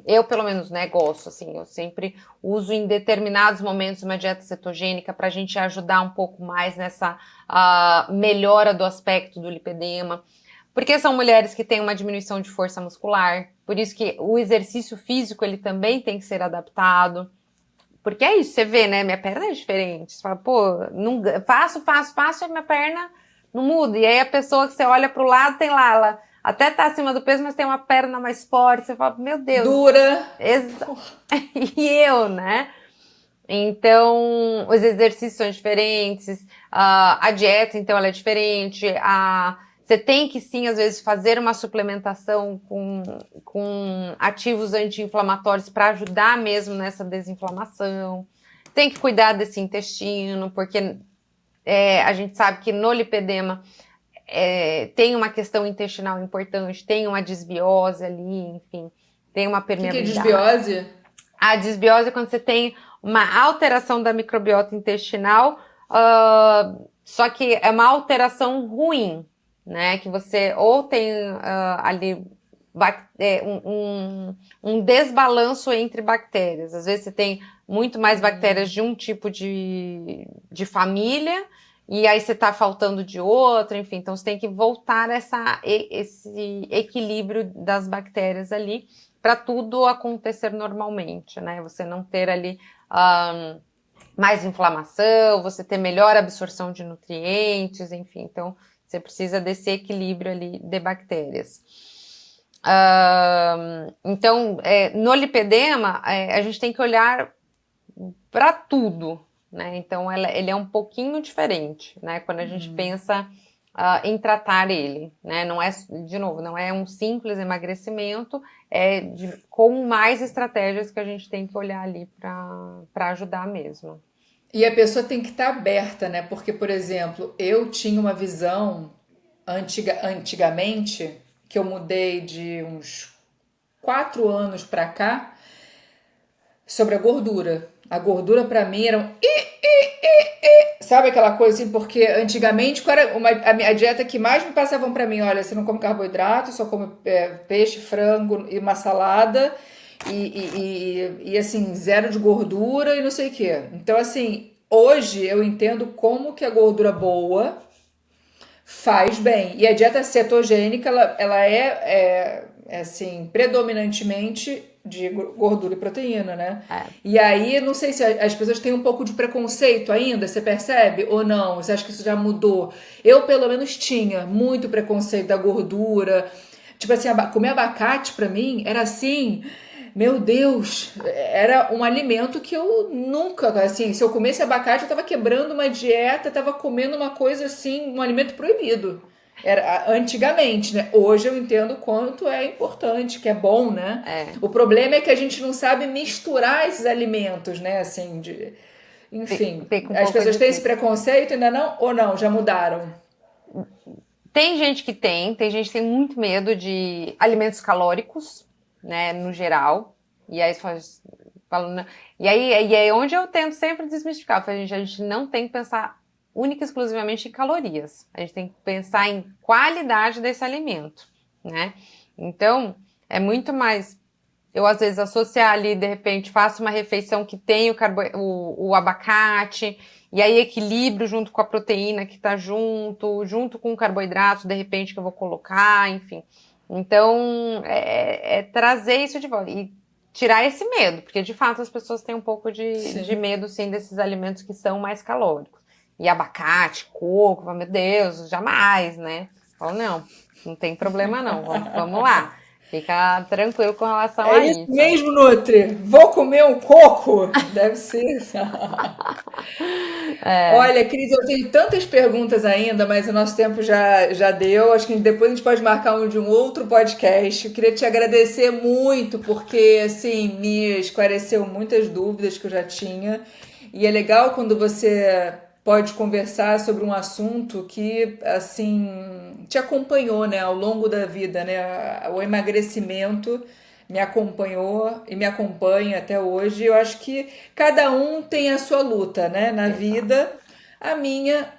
Eu, pelo menos, né, gosto. Assim, eu sempre uso em determinados momentos uma dieta cetogênica para a gente ajudar um pouco mais nessa melhora do aspecto do lipedema. Porque são mulheres que têm uma diminuição de força muscular. Por isso que o exercício físico ele também tem que ser adaptado. Porque é isso, você vê, né? Minha perna é diferente. Você fala, não, faço, e minha perna não muda. E aí a pessoa que você olha pro lado, tem lá, ela até tá acima do peso, mas tem uma perna mais forte. Você fala, meu Deus. Dura. E eu, né? Então, os exercícios são diferentes. A dieta, então, ela é diferente. Você tem que, sim, às vezes, fazer uma suplementação com ativos anti-inflamatórios para ajudar mesmo nessa desinflamação. tem que cuidar desse intestino, porque a gente sabe que no lipedema tem uma questão intestinal importante, tem uma desbiose ali, enfim, tem uma O que é permeabilidade. desbiose? A desbiose é quando você tem uma alteração da microbiota intestinal, só que é uma alteração ruim, né? Que você ou tem ali um desbalanço entre bactérias. Às vezes você tem muito mais bactérias de um tipo de família, e aí você tá faltando de outra, enfim. Então você tem que voltar esse equilíbrio das bactérias ali para tudo acontecer normalmente, né? Você não ter ali mais inflamação, você ter melhor absorção de nutrientes, enfim. Então, você precisa desse equilíbrio ali de bactérias. Então, no lipedema, a gente tem que olhar para tudo, né? Então, ele é um pouquinho diferente, né? Quando a gente pensa em tratar ele, né? Não é, de novo, não é um simples emagrecimento, com mais estratégias que a gente tem que olhar ali para ajudar mesmo. E a pessoa tem que estar aberta, né? Porque, por exemplo, eu tinha uma visão antigamente, que eu mudei de uns 4 anos pra cá, sobre a gordura. A gordura pra mim era sabe aquela coisa assim? Porque antigamente, qual era a dieta que mais me passavam pra mim? Olha, você não come carboidrato, só come peixe, frango e uma salada. E assim, zero de gordura e não sei o quê. Então, assim, hoje eu entendo como que a gordura boa faz bem. E a dieta cetogênica, ela assim, predominantemente de gordura e proteína, né? E aí, não sei se as pessoas têm um pouco de preconceito ainda, você percebe? Ou não? Você acha que isso já mudou? Eu, pelo menos, tinha muito preconceito da gordura. Tipo assim, comer abacate pra mim era assim... Meu Deus, era um alimento que eu nunca, assim, se eu comesse abacate, eu tava quebrando uma dieta, tava comendo uma coisa assim, um alimento proibido. Era antigamente, né? Hoje eu entendo o quanto é importante, que é bom, né? O problema é que a gente não sabe misturar esses alimentos, né? Assim, enfim, as pessoas têm esse preconceito ainda não? Ou não? Já mudaram? Tem gente que tem gente que tem muito medo de alimentos calóricos, né, no geral. E aí falando, e aí é onde eu tento sempre desmistificar. A gente não tem que pensar única e exclusivamente em calorias. A gente tem que pensar em qualidade desse alimento, né? Então, é muito mais eu às vezes associar ali, de repente, faço uma refeição que tem o abacate, e aí equilibro junto com a proteína que tá junto com o carboidrato, de repente, que eu vou colocar, enfim. Então, trazer isso de volta e tirar esse medo, porque de fato as pessoas têm um pouco de medo, sim, desses alimentos que são mais calóricos. E abacate, coco, meu Deus, jamais, né? Falo, não tem problema não, vamos lá. Fica tranquilo com relação a isso. É isso mesmo, Nutri. Vou comer um coco? Deve ser. Olha, Cris, eu tenho tantas perguntas ainda, mas o nosso tempo já deu. Acho que depois a gente pode marcar um de um outro podcast. Eu queria te agradecer muito, porque, assim, me esclareceu muitas dúvidas que eu já tinha. E é legal quando você pode conversar sobre um assunto que, assim, te acompanhou, né, ao longo da vida, né? O emagrecimento me acompanhou e me acompanha até hoje. Eu acho que cada um tem a sua luta, né, na vida.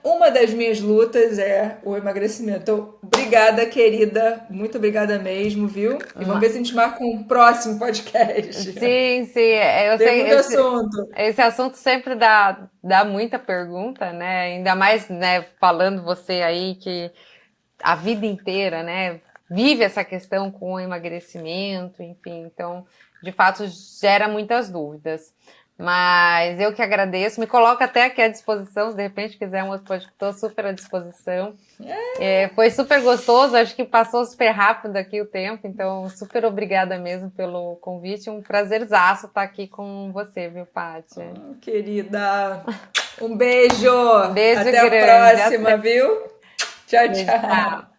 Uma das minhas lutas é o emagrecimento. Então, obrigada, querida. Muito obrigada mesmo, viu? E vamos ver se a gente marca um próximo podcast. Sim, eu Tem sei. muito assunto. Esse assunto sempre dá muita pergunta, né? Ainda mais, né, falando você aí que a vida inteira, né, vive essa questão com o emagrecimento, enfim. Então, de fato, gera muitas dúvidas. Mas eu que agradeço, me coloco até aqui à disposição, se de repente quiser um outro podcast, estou super à disposição. Foi super gostoso, acho que passou super rápido aqui o tempo, então super obrigada mesmo pelo convite, um prazerzaço estar aqui com você, viu, Paty? Querida, um beijo! Beijo até grande, a próxima, viu? Tchau, tchau!